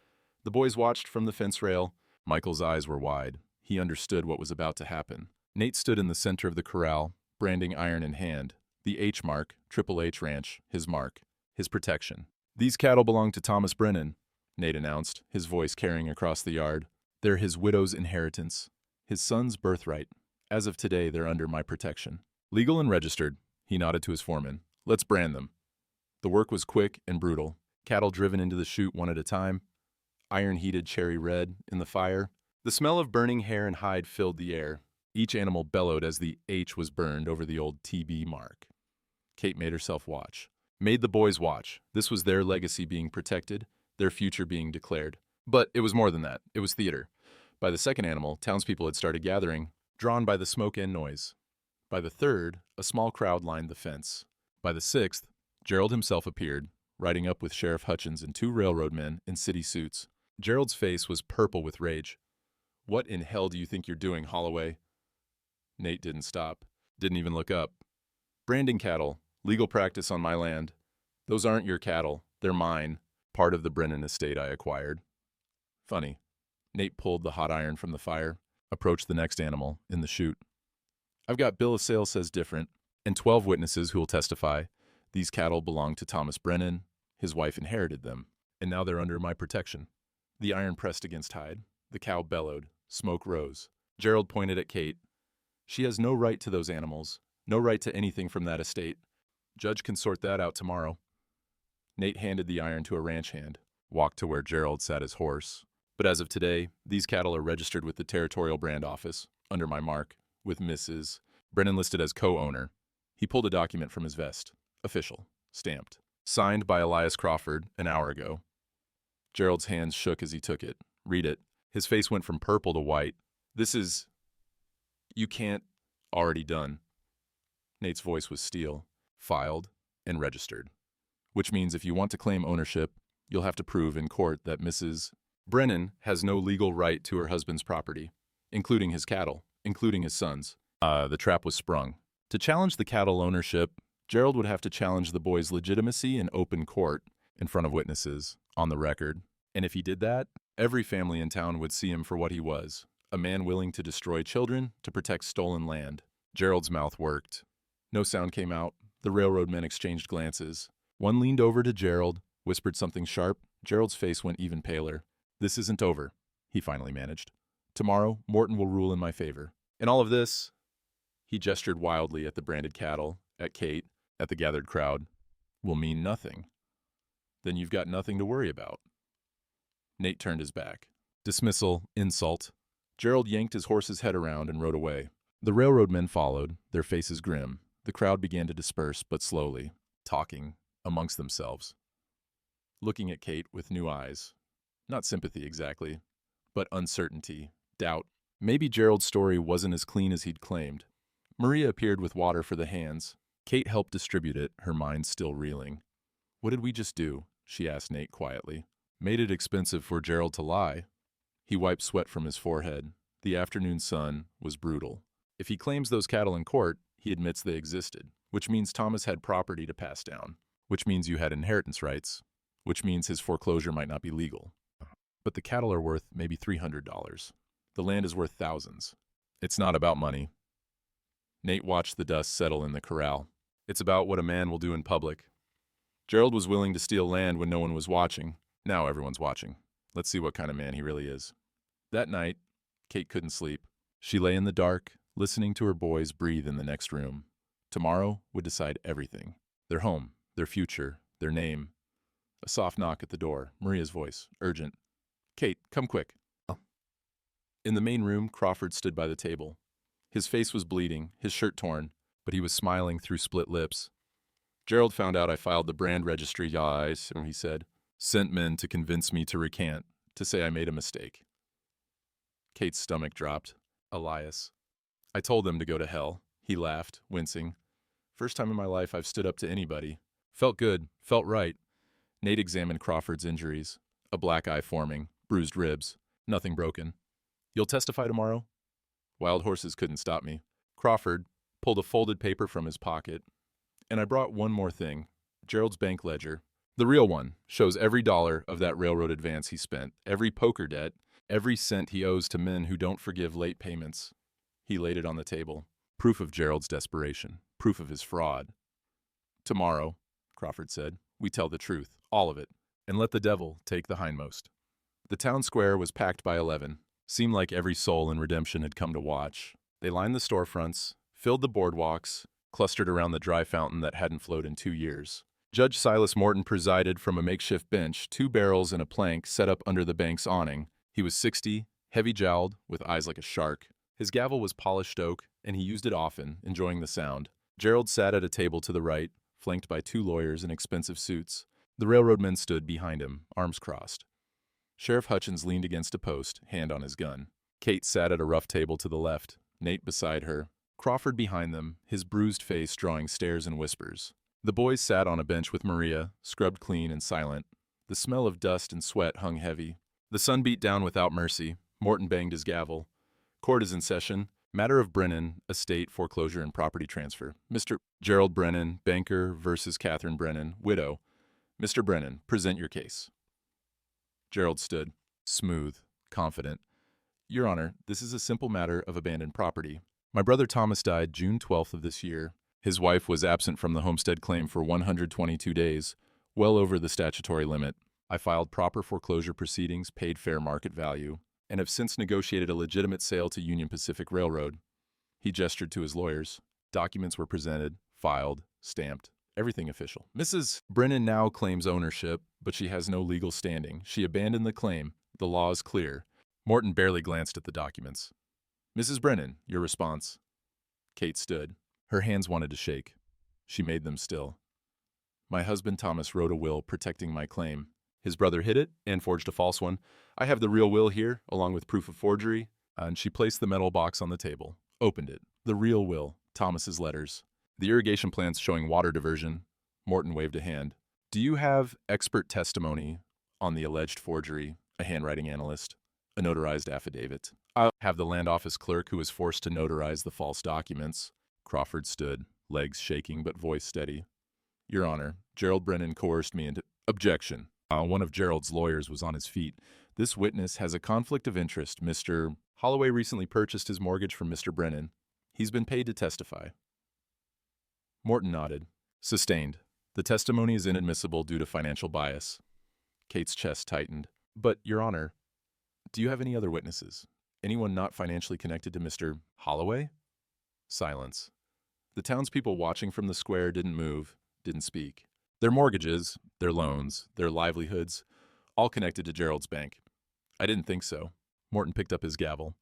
The boys watched from the fence rail. Michael's eyes were wide. He understood what was about to happen. Nate stood in the center of the corral, branding iron in hand. The H mark, Triple H Ranch, his mark, his protection. These cattle belong to Thomas Brennan, Nate announced, his voice carrying across the yard. They're his widow's inheritance, his son's birthright. As of today, they're under my protection. Legal and registered, he nodded to his foreman. Let's brand them. The work was quick and brutal. Cattle driven into the chute one at a time. Iron heated cherry red in the fire. The smell of burning hair and hide filled the air. Each animal bellowed as the H was burned over the old TB mark. Kate made herself watch. Made the boys watch. This was their legacy being protected, their future being declared. But it was more than that. It was theater. By the second animal, townspeople had started gathering, drawn by the smoke and noise. By the third, a small crowd lined the fence. By the 6th, Gerald himself appeared, riding up with Sheriff Hutchins and 2 railroad men in city suits. Gerald's face was purple with rage. What in hell do you think you're doing, Holloway? Nate didn't stop, didn't even look up. Branding cattle, legal practice on my land. Those aren't your cattle, they're mine, part of the Brennan estate I acquired. Funny. Nate pulled the hot iron from the fire, approached the next animal in the chute. I've got bill of sale says different, and 12 witnesses who will testify. These cattle belong to Thomas Brennan. His wife inherited them, and now they're under my protection. The iron pressed against hide. The cow bellowed. Smoke rose. Gerald pointed at Kate. She has no right to those animals, no right to anything from that estate. Judge can sort that out tomorrow. Nate handed the iron to a ranch hand, walked to where Gerald sat his horse. But as of today, these cattle are registered with the Territorial Brand Office, under my mark, with Mrs. Brennan listed as co-owner. He pulled a document from his vest. Official. Stamped. Signed by Elias Crawford an hour ago. Gerald's hands shook as he took it. Read it. His face went from purple to white. This is... You can't... Already done. Nate's voice was steel. Filed and registered. Which means if you want to claim ownership, you'll have to prove in court that Mrs. Brennan has no legal right to her husband's property, including his cattle, including his sons. The trap was sprung. To challenge the cattle ownership, Gerald would have to challenge the boy's legitimacy in open court, in front of witnesses, on the record. And if he did that, every family in town would see him for what he was, a man willing to destroy children to protect stolen land. Gerald's mouth worked. No sound came out. The railroad men exchanged glances. One leaned over to Gerald, whispered something sharp. Gerald's face went even paler. This isn't over, he finally managed. Tomorrow, Morton will rule in my favor. In all of this, he gestured wildly at the branded cattle, at Kate, at the gathered crowd, will mean nothing. Then you've got nothing to worry about. Nate turned his back. Dismissal, insult. Gerald yanked his horse's head around and rode away. The railroad men followed, their faces grim. The crowd began to disperse, but slowly, talking amongst themselves. Looking at Kate with new eyes. Not sympathy exactly, but uncertainty, doubt. Maybe Gerald's story wasn't as clean as he'd claimed. Maria appeared with water for the hands. Kate helped distribute it, her mind still reeling. What did we just do? She asked Nate quietly. Made it expensive for Gerald to lie. He wiped sweat from his forehead. The afternoon sun was brutal. If he claims those cattle in court, he admits they existed, which means Thomas had property to pass down, which means you had inheritance rights, which means his foreclosure might not be legal. But the cattle are worth maybe $300. The land is worth thousands. It's not about money. Nate watched the dust settle in the corral. It's about what a man will do in public. Gerald was willing to steal land when no one was watching. Now everyone's watching. Let's see what kind of man he really is. That night, Kate couldn't sleep. She lay in the dark, listening to her boys breathe in the next room. Tomorrow would decide everything. Their home, their future, their name. A soft knock at the door. Maria's voice, urgent. Kate, come quick. In the main room, Crawford stood by the table. His face was bleeding, his shirt torn, but he was smiling through split lips. Gerald found out I filed the brand registry, yes, he said. Sent men to convince me to recant, to say I made a mistake. Kate's stomach dropped. Elias. I told them to go to hell. He laughed, wincing. First time in my life I've stood up to anybody. Felt good, felt right. Nate examined Crawford's injuries. A black eye forming, bruised ribs, nothing broken. You'll testify tomorrow? Wild horses couldn't stop me. Crawford pulled a folded paper from his pocket. And I brought one more thing. Gerald's bank ledger. The real one shows every dollar of that railroad advance he spent, every poker debt, every cent he owes to men who don't forgive late payments. He laid it on the table. Proof of Gerald's desperation. Proof of his fraud. Tomorrow, Crawford said, we tell the truth, all of it, and let the devil take the hindmost. The town square was packed by 11. Seemed like every soul in redemption had come to watch. They lined the storefronts, filled the boardwalks, clustered around the dry fountain that hadn't flowed in 2 years. Judge Silas Morton presided from a makeshift bench, 2 barrels and a plank set up under the bank's awning. He was 60, heavy-jowled, with eyes like a shark. His gavel was polished oak, and he used it often, enjoying the sound. Gerald sat at a table to the right, flanked by 2 lawyers in expensive suits. The railroad men stood behind him, arms crossed. Sheriff Hutchins leaned against a post, hand on his gun. Kate sat at a rough table to the left, Nate beside her, Crawford behind them, his bruised face drawing stares and whispers. The boys sat on a bench with Maria, scrubbed clean and silent. The smell of dust and sweat hung heavy. The sun beat down without mercy. Morton banged his gavel. Court is in session. Matter of Brennan, estate, foreclosure, and property transfer. Mr. Gerald Brennan, banker versus Catherine Brennan, widow. Mr. Brennan, present your case. Gerald stood, smooth, confident. Your Honor, this is a simple matter of abandoned property. My brother Thomas died June 12th of this year. His wife was absent from the homestead claim for 122 days, well over the statutory limit. I filed proper foreclosure proceedings, paid fair market value, and have since negotiated a legitimate sale to Union Pacific Railroad. He gestured to his lawyers. Documents were presented, filed, stamped, everything official. Mrs. Brennan now claims ownership, but she has no legal standing. She abandoned the claim. The law is clear. Morton barely glanced at the documents. Mrs. Brennan, your response. Kate stood. Her hands wanted to shake. She made them still. My husband Thomas wrote a will protecting my claim. His brother hid it and forged a false one. I have the real will here, along with proof of forgery. And she placed the metal box on the table, opened it. The real will, Thomas's letters. The irrigation plants showing water diversion. Morton waved a hand. Do you have expert testimony on the alleged forgery? A handwriting analyst. A notarized affidavit. I have the land office clerk who was forced to notarize the false documents. Crawford stood, legs shaking but voice steady. Your Honor, Gerald Brennan coerced me into— Objection. One of Gerald's lawyers was on his feet. This witness has a conflict of interest. Mr. Holloway recently purchased his mortgage from Mr. Brennan. He's been paid to testify. Morton nodded. Sustained. The testimony is inadmissible due to financial bias. Kate's chest tightened. But, Your Honor, do you have any other witnesses? Anyone not financially connected to Mr. Holloway? Silence. The townspeople watching from the square didn't move, didn't speak. Their mortgages, their loans, their livelihoods, all connected to Gerald's bank. I didn't think so. Morton picked up his gavel.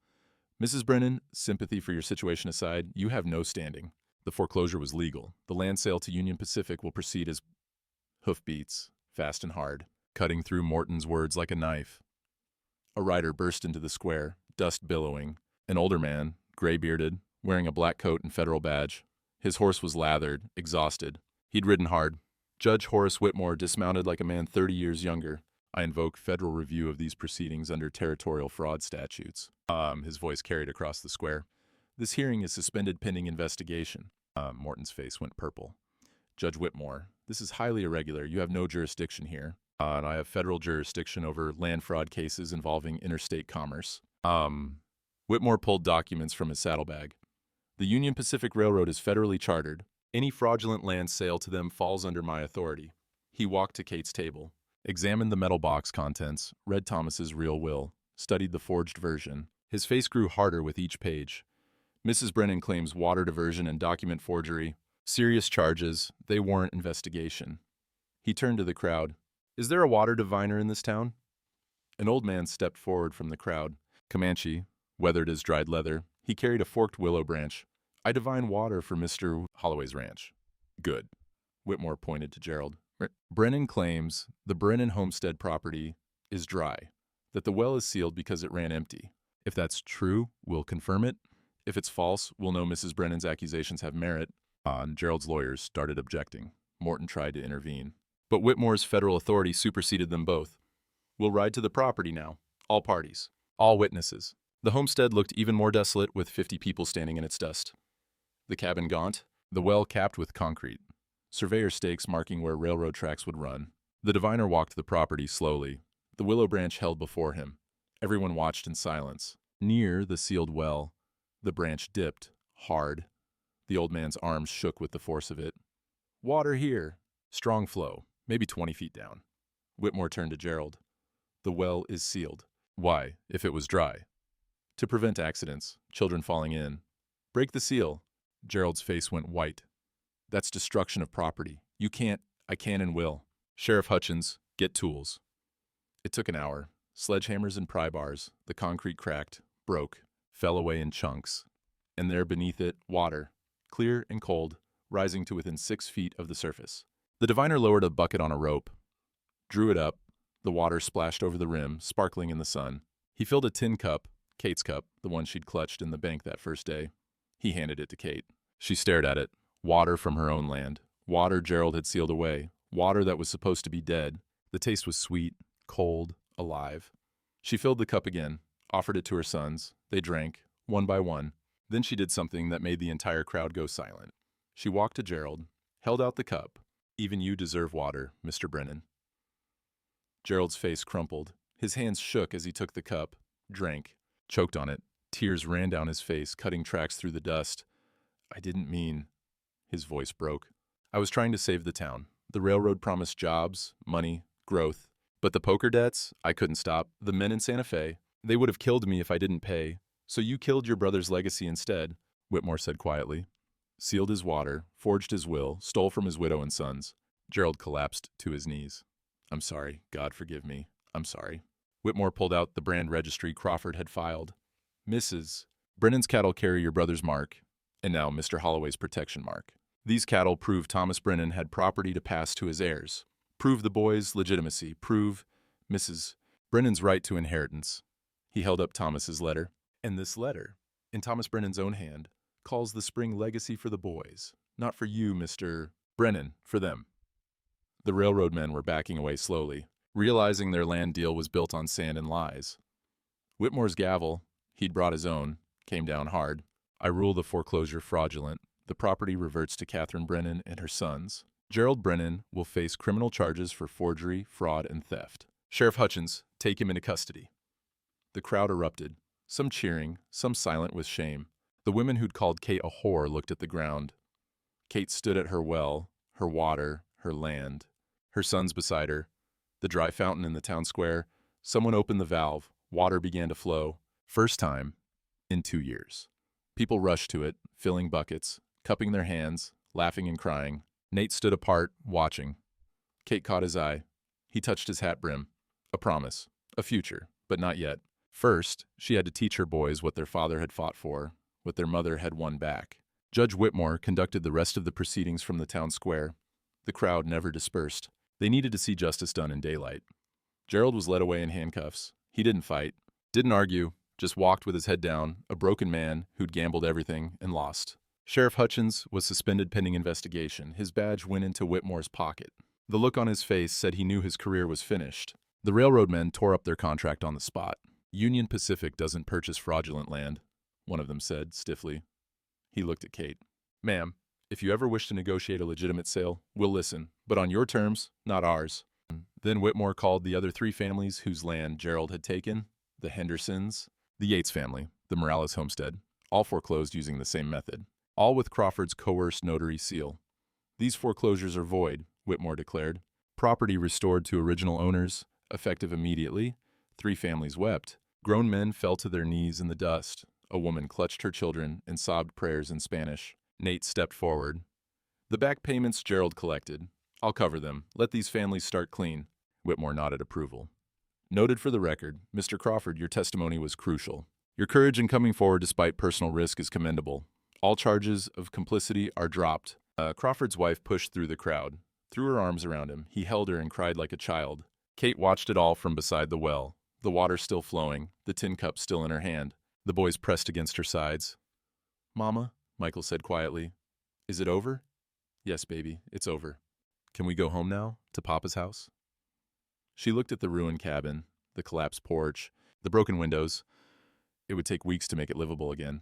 Mrs. Brennan, sympathy for your situation aside, you have no standing. The foreclosure was legal. The land sale to Union Pacific will proceed as— Hoofbeats, fast and hard, cutting through Morton's words like a knife. A rider burst into the square, dust billowing. An older man, gray-bearded, wearing a black coat and federal badge. His horse was lathered, exhausted. He'd ridden hard. Judge Horace Whitmore dismounted like a man 30 years younger. I invoke federal review of these proceedings under territorial fraud statutes. His voice carried across the square. This hearing is suspended pending investigation. Morton's face went purple. Judge Whitmore, this is highly irregular. You have no jurisdiction here. And I have federal jurisdiction over land fraud cases involving interstate commerce. Whitmore pulled documents from his saddlebag. The Union Pacific Railroad is federally chartered. Any fraudulent land sale to them falls under my authority. He walked to Kate's table, examined the metal box contents, read Thomas's real will, studied the forged version. His face grew harder with each page. Mrs. Brennan claims water diversion and document forgery. Serious charges. They warrant investigation. He turned to the crowd. Is there a water diviner in this town? An old man stepped forward from the crowd. Comanche, weathered as dried leather. He carried a forked willow branch. I divine water for Mr. Holloway's ranch. Good. Whitmore pointed to Gerald. Brennan claims the Brennan homestead property is dry, that the well is sealed because it ran empty. If that's true, we'll confirm it. If it's false, we'll know Mrs. Brennan's accusations have merit. Gerald's lawyers started objecting. Morton tried to intervene. But Whitmore's federal authority superseded them both. We'll ride to the property now. All parties. All witnesses. The homestead looked even more desolate with 50 people standing in its dust. The cabin gaunt, the well capped with concrete. Surveyor stakes marking where railroad tracks would run. The diviner walked the property slowly, the willow branch held before him. Everyone watched in silence. Near the sealed well, the branch dipped, hard. The old man's arms shook with the force of it. Water here. Strong flow, maybe 20 feet down. Whitmore turned to Gerald. The well is sealed. Why, if it was dry? To prevent accidents, children falling in. Break the seal. Gerald's face went white. That's destruction of property. You can't. I can and will. Sheriff Hutchins, get tools. It took an hour. Sledgehammers and pry bars. The concrete cracked, broke, fell away in chunks. And there beneath it, water, clear and cold, rising to within 6 feet of the surface. The diviner lowered a bucket on a rope, drew it up. The water splashed over the rim, sparkling in the sun. He filled a tin cup, Kate's cup, the one she'd clutched in the bank that first day. He handed it to Kate. She stared at it. Water from her own land. Water Gerald had sealed away. Water that was supposed to be dead. The taste was sweet, cold, alive. She filled the cup again, offered it to her sons. They drank, one by one. Then she did something that made the entire crowd go silent. She walked to Gerald, held out the cup. Even you deserve water, Mr. Brennan. Gerald's face crumpled. His hands shook as he took the cup, drank, choked on it. Tears ran down his face, cutting tracks through the dust. I didn't mean... His voice broke. I was trying to save the town. The railroad promised jobs, money, growth. But the poker debts, I couldn't stop. The men in Santa Fe, they would have killed me if I didn't pay. So you killed your brother's legacy instead, Whitmore said quietly. Sealed his water, forged his will, stole from his widow and sons. Gerald collapsed to his knees. I'm sorry. God forgive me. I'm sorry. Whitmore pulled out the brand registry Crawford had filed. Mrs. Brennan's cattle carry your brother's mark, and now Mr. Holloway's protection mark. These cattle prove Thomas Brennan had property to pass to his heirs. Prove the boy's legitimacy. Prove Mrs. Brennan's right to inheritance. He held up Thomas's letter. And this letter, in Thomas Brennan's own hand, calls the spring legacy for the boys. Not for you, Mr. Brennan, for them. The railroad men were backing away slowly, realizing their land deal was built on sand and lies. Whitmore's gavel, he'd brought his own, came down hard. I rule the foreclosure fraudulent. The property reverts to Catherine Brennan and her sons. Gerald Brennan will face criminal charges for forgery, fraud, and theft. Sheriff Hutchins, take him into custody. The crowd erupted, some cheering, some silent with shame. The women who'd called Kate a whore looked at the ground. Kate stood at her well, her water, her land. Her sons beside her. The dry fountain in the town square. Someone opened the valve. Water began to flow. First time in 2 years. People rushed to it, filling buckets, cupping their hands, laughing and crying. Nate stood apart, watching. Kate caught his eye. He touched his hat brim. A promise. A future, but not yet. First, she had to teach her boys what their father had fought for, what their mother had won back. Judge Whitmore conducted the rest of the proceedings from the town square. The crowd never dispersed. They needed to see justice done in daylight. Gerald was led away in handcuffs. He didn't fight, didn't argue, just walked with his head down, a broken man who'd gambled everything and lost. Sheriff Hutchins was suspended pending investigation. His badge went into Whitmore's pocket. The look on his face said he knew his career was finished. The railroad men tore up their contract on the spot. Union Pacific doesn't purchase fraudulent land, one of them said stiffly. He looked at Kate. Ma'am, if you ever wish to negotiate a legitimate sale, we'll listen, but on your terms, not ours. Then Whitmore called the other 3 families whose land Gerald had taken, the Hendersons, the Yates family, the Morales homestead, all foreclosed using the same method, all with Crawford's coerced notary seal. These foreclosures are void, Whitmore declared. Property restored to original owners, effective immediately. 3 families wept. Grown men fell to their knees in the dust. A woman clutched her children and sobbed prayers in Spanish. Nate stepped forward. The back payments Gerald collected. I'll cover them. Let these families start clean. Whitmore nodded approval. Noted for the record, Mr. Crawford, your testimony was crucial. Your courage in coming forward despite personal risk is commendable. All charges of complicity are dropped. Crawford's wife pushed through the crowd, threw her arms around him. He held her and cried like a child. Kate watched it all from beside the well, the water still flowing, the tin cup still in her hand. The boys pressed against her sides. "Mama," Michael said quietly, "is it over?" "Yes, baby, it's over. Can we go home now, to Papa's house?" She looked at the ruined cabin, the collapsed porch, the broken windows. It would take weeks to make it livable again.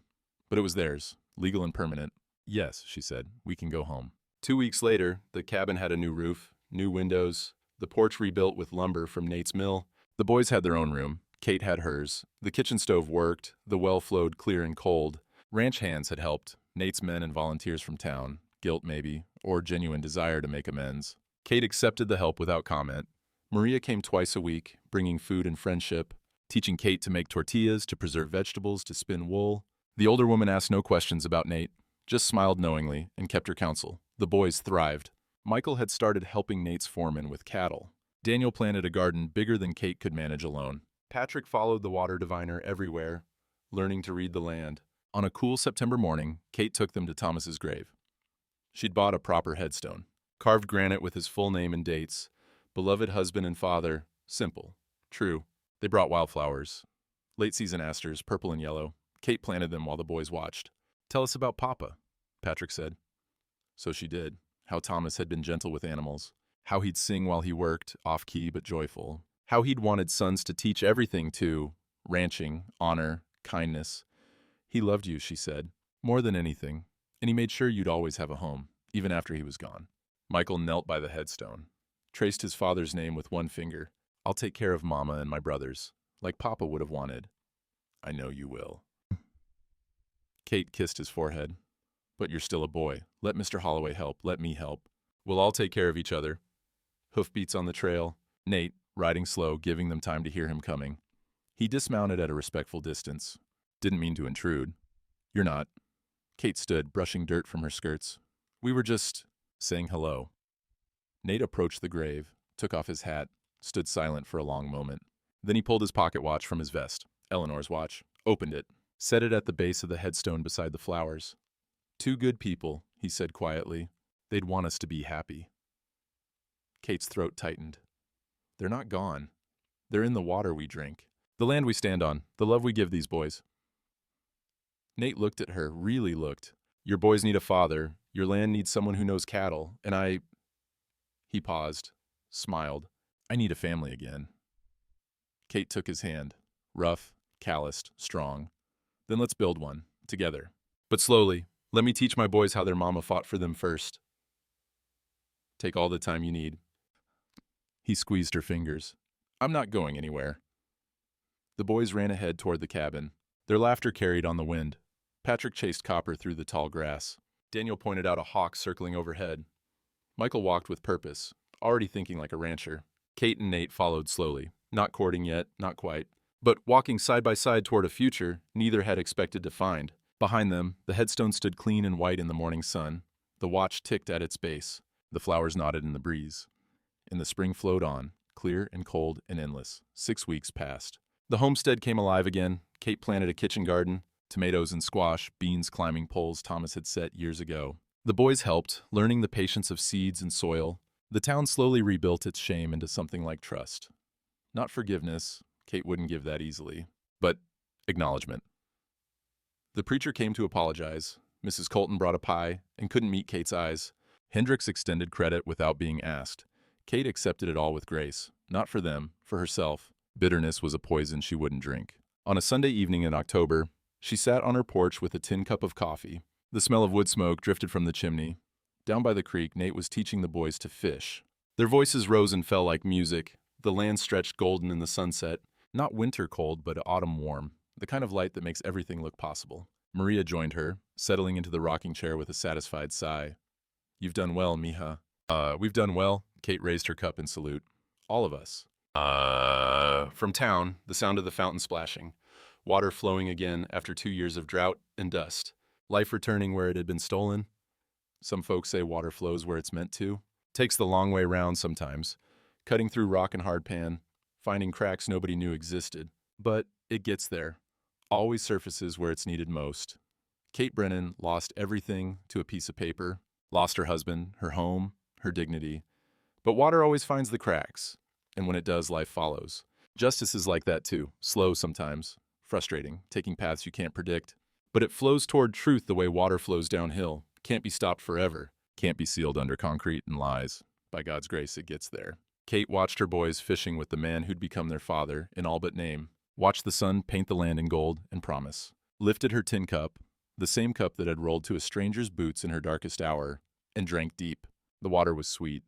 But it was theirs, legal and permanent. "Yes," she said, "we can go home." 2 weeks later, the cabin had a new roof, new windows, the porch rebuilt with lumber from Nate's mill. The boys had their own room. Kate had hers. The kitchen stove worked. The well flowed clear and cold. Ranch hands had helped. Nate's men and volunteers from town. Guilt, maybe, or genuine desire to make amends. Kate accepted the help without comment. Maria came twice a week, bringing food and friendship, teaching Kate to make tortillas, to preserve vegetables, to spin wool. The older woman asked no questions about Nate, just smiled knowingly and kept her counsel. The boys thrived. Michael had started helping Nate's foreman with cattle. Daniel planted a garden bigger than Kate could manage alone. Patrick followed the water diviner everywhere, learning to read the land. On a cool September morning, Kate took them to Thomas's grave. She'd bought a proper headstone, carved granite with his full name and dates. Beloved husband and father, simple, true. They brought wildflowers, late-season asters, purple and yellow. Kate planted them while the boys watched. "Tell us about Papa," Patrick said. So she did. How Thomas had been gentle with animals. How he'd sing while he worked, off-key but joyful. How he'd wanted sons to teach everything to ranching, honor, kindness. "He loved you," she said, "more than anything, and he made sure you'd always have a home, even after he was gone." Michael knelt by the headstone, traced his father's name with one finger. "I'll take care of Mama and my brothers, like Papa would have wanted. I know you will." Kate kissed his forehead. "But you're still a boy. Let Mr. Holloway help. Let me help. We'll all take care of each other." Hoofbeats on the trail. Nate, riding slow, giving them time to hear him coming. He dismounted at a respectful distance. "Didn't mean to intrude." "You're not." Kate stood, brushing dirt from her skirts. "We were just saying hello." Nate approached the grave, took off his hat, stood silent for a long moment. Then he pulled his pocket watch from his vest, Eleanor's watch, opened it, set it at the base of the headstone beside the flowers. "Two good people," he said quietly. "They'd want us to be happy." Kate's throat tightened. "They're not gone. They're in the water we drink, the land we stand on, the love we give these boys." Nate looked at her, really looked. "Your boys need a father. Your land needs someone who knows cattle. And I—" He paused, smiled. "I need a family again." Kate took his hand, rough, calloused, strong. "Then let's build one, together. But slowly. Let me teach my boys how their mama fought for them first. Take all the time you need." He squeezed her fingers. "I'm not going anywhere." The boys ran ahead toward the cabin. Their laughter carried on the wind. Patrick chased Copper through the tall grass. Daniel pointed out a hawk circling overhead. Michael walked with purpose, already thinking like a rancher. Kate and Nate followed slowly, not courting yet, not quite, but walking side by side toward a future neither had expected to find. Behind them, the headstone stood clean and white in the morning sun. The watch ticked at its base. The flowers nodded in the breeze. And the spring flowed on, clear and cold and endless. 6 weeks passed. The homestead came alive again. Kate planted a kitchen garden, tomatoes and squash, beans climbing poles Thomas had set years ago. The boys helped, learning the patience of seeds and soil. The town slowly rebuilt its shame into something like trust. Not forgiveness, Kate wouldn't give that easily, but acknowledgement. The preacher came to apologize. Mrs. Colton brought a pie and couldn't meet Kate's eyes. Hendricks extended credit without being asked. Kate accepted it all with grace. Not for them, for herself. Bitterness was a poison she wouldn't drink. On a Sunday evening in October, she sat on her porch with a tin cup of coffee. The smell of wood smoke drifted from the chimney. Down by the creek, Nate was teaching the boys to fish. Their voices rose and fell like music. The land stretched golden in the sunset. Not winter cold, but autumn warm. The kind of light that makes everything look possible. Maria joined her, settling into the rocking chair with a satisfied sigh. "You've done well, mija." We've done well." Kate raised her cup in salute. "All of us." From town, the sound of the fountain splashing. Water flowing again after 2 years of drought and dust. Life returning where it had been stolen. Some folks say water flows where it's meant to. Takes the long way round sometimes. Cutting through rock and hardpan, finding cracks nobody knew existed. But it gets there. always surfaces where it's needed most. Kate Brennan lost everything to a piece of paper, lost her husband, her home, her dignity. But water always finds the cracks, and when it does, life follows. Justice is like that too, slow sometimes, frustrating, taking paths you can't predict. But it flows toward truth the way water flows downhill, can't be stopped forever, can't be sealed under concrete and lies. By God's grace, it gets there. Kate watched her boys fishing with the man who'd become their father, in all but name, watched the sun paint the land in gold and promise, lifted her tin cup, the same cup that had rolled to a stranger's boots in her darkest hour, and drank deep. The water was sweet,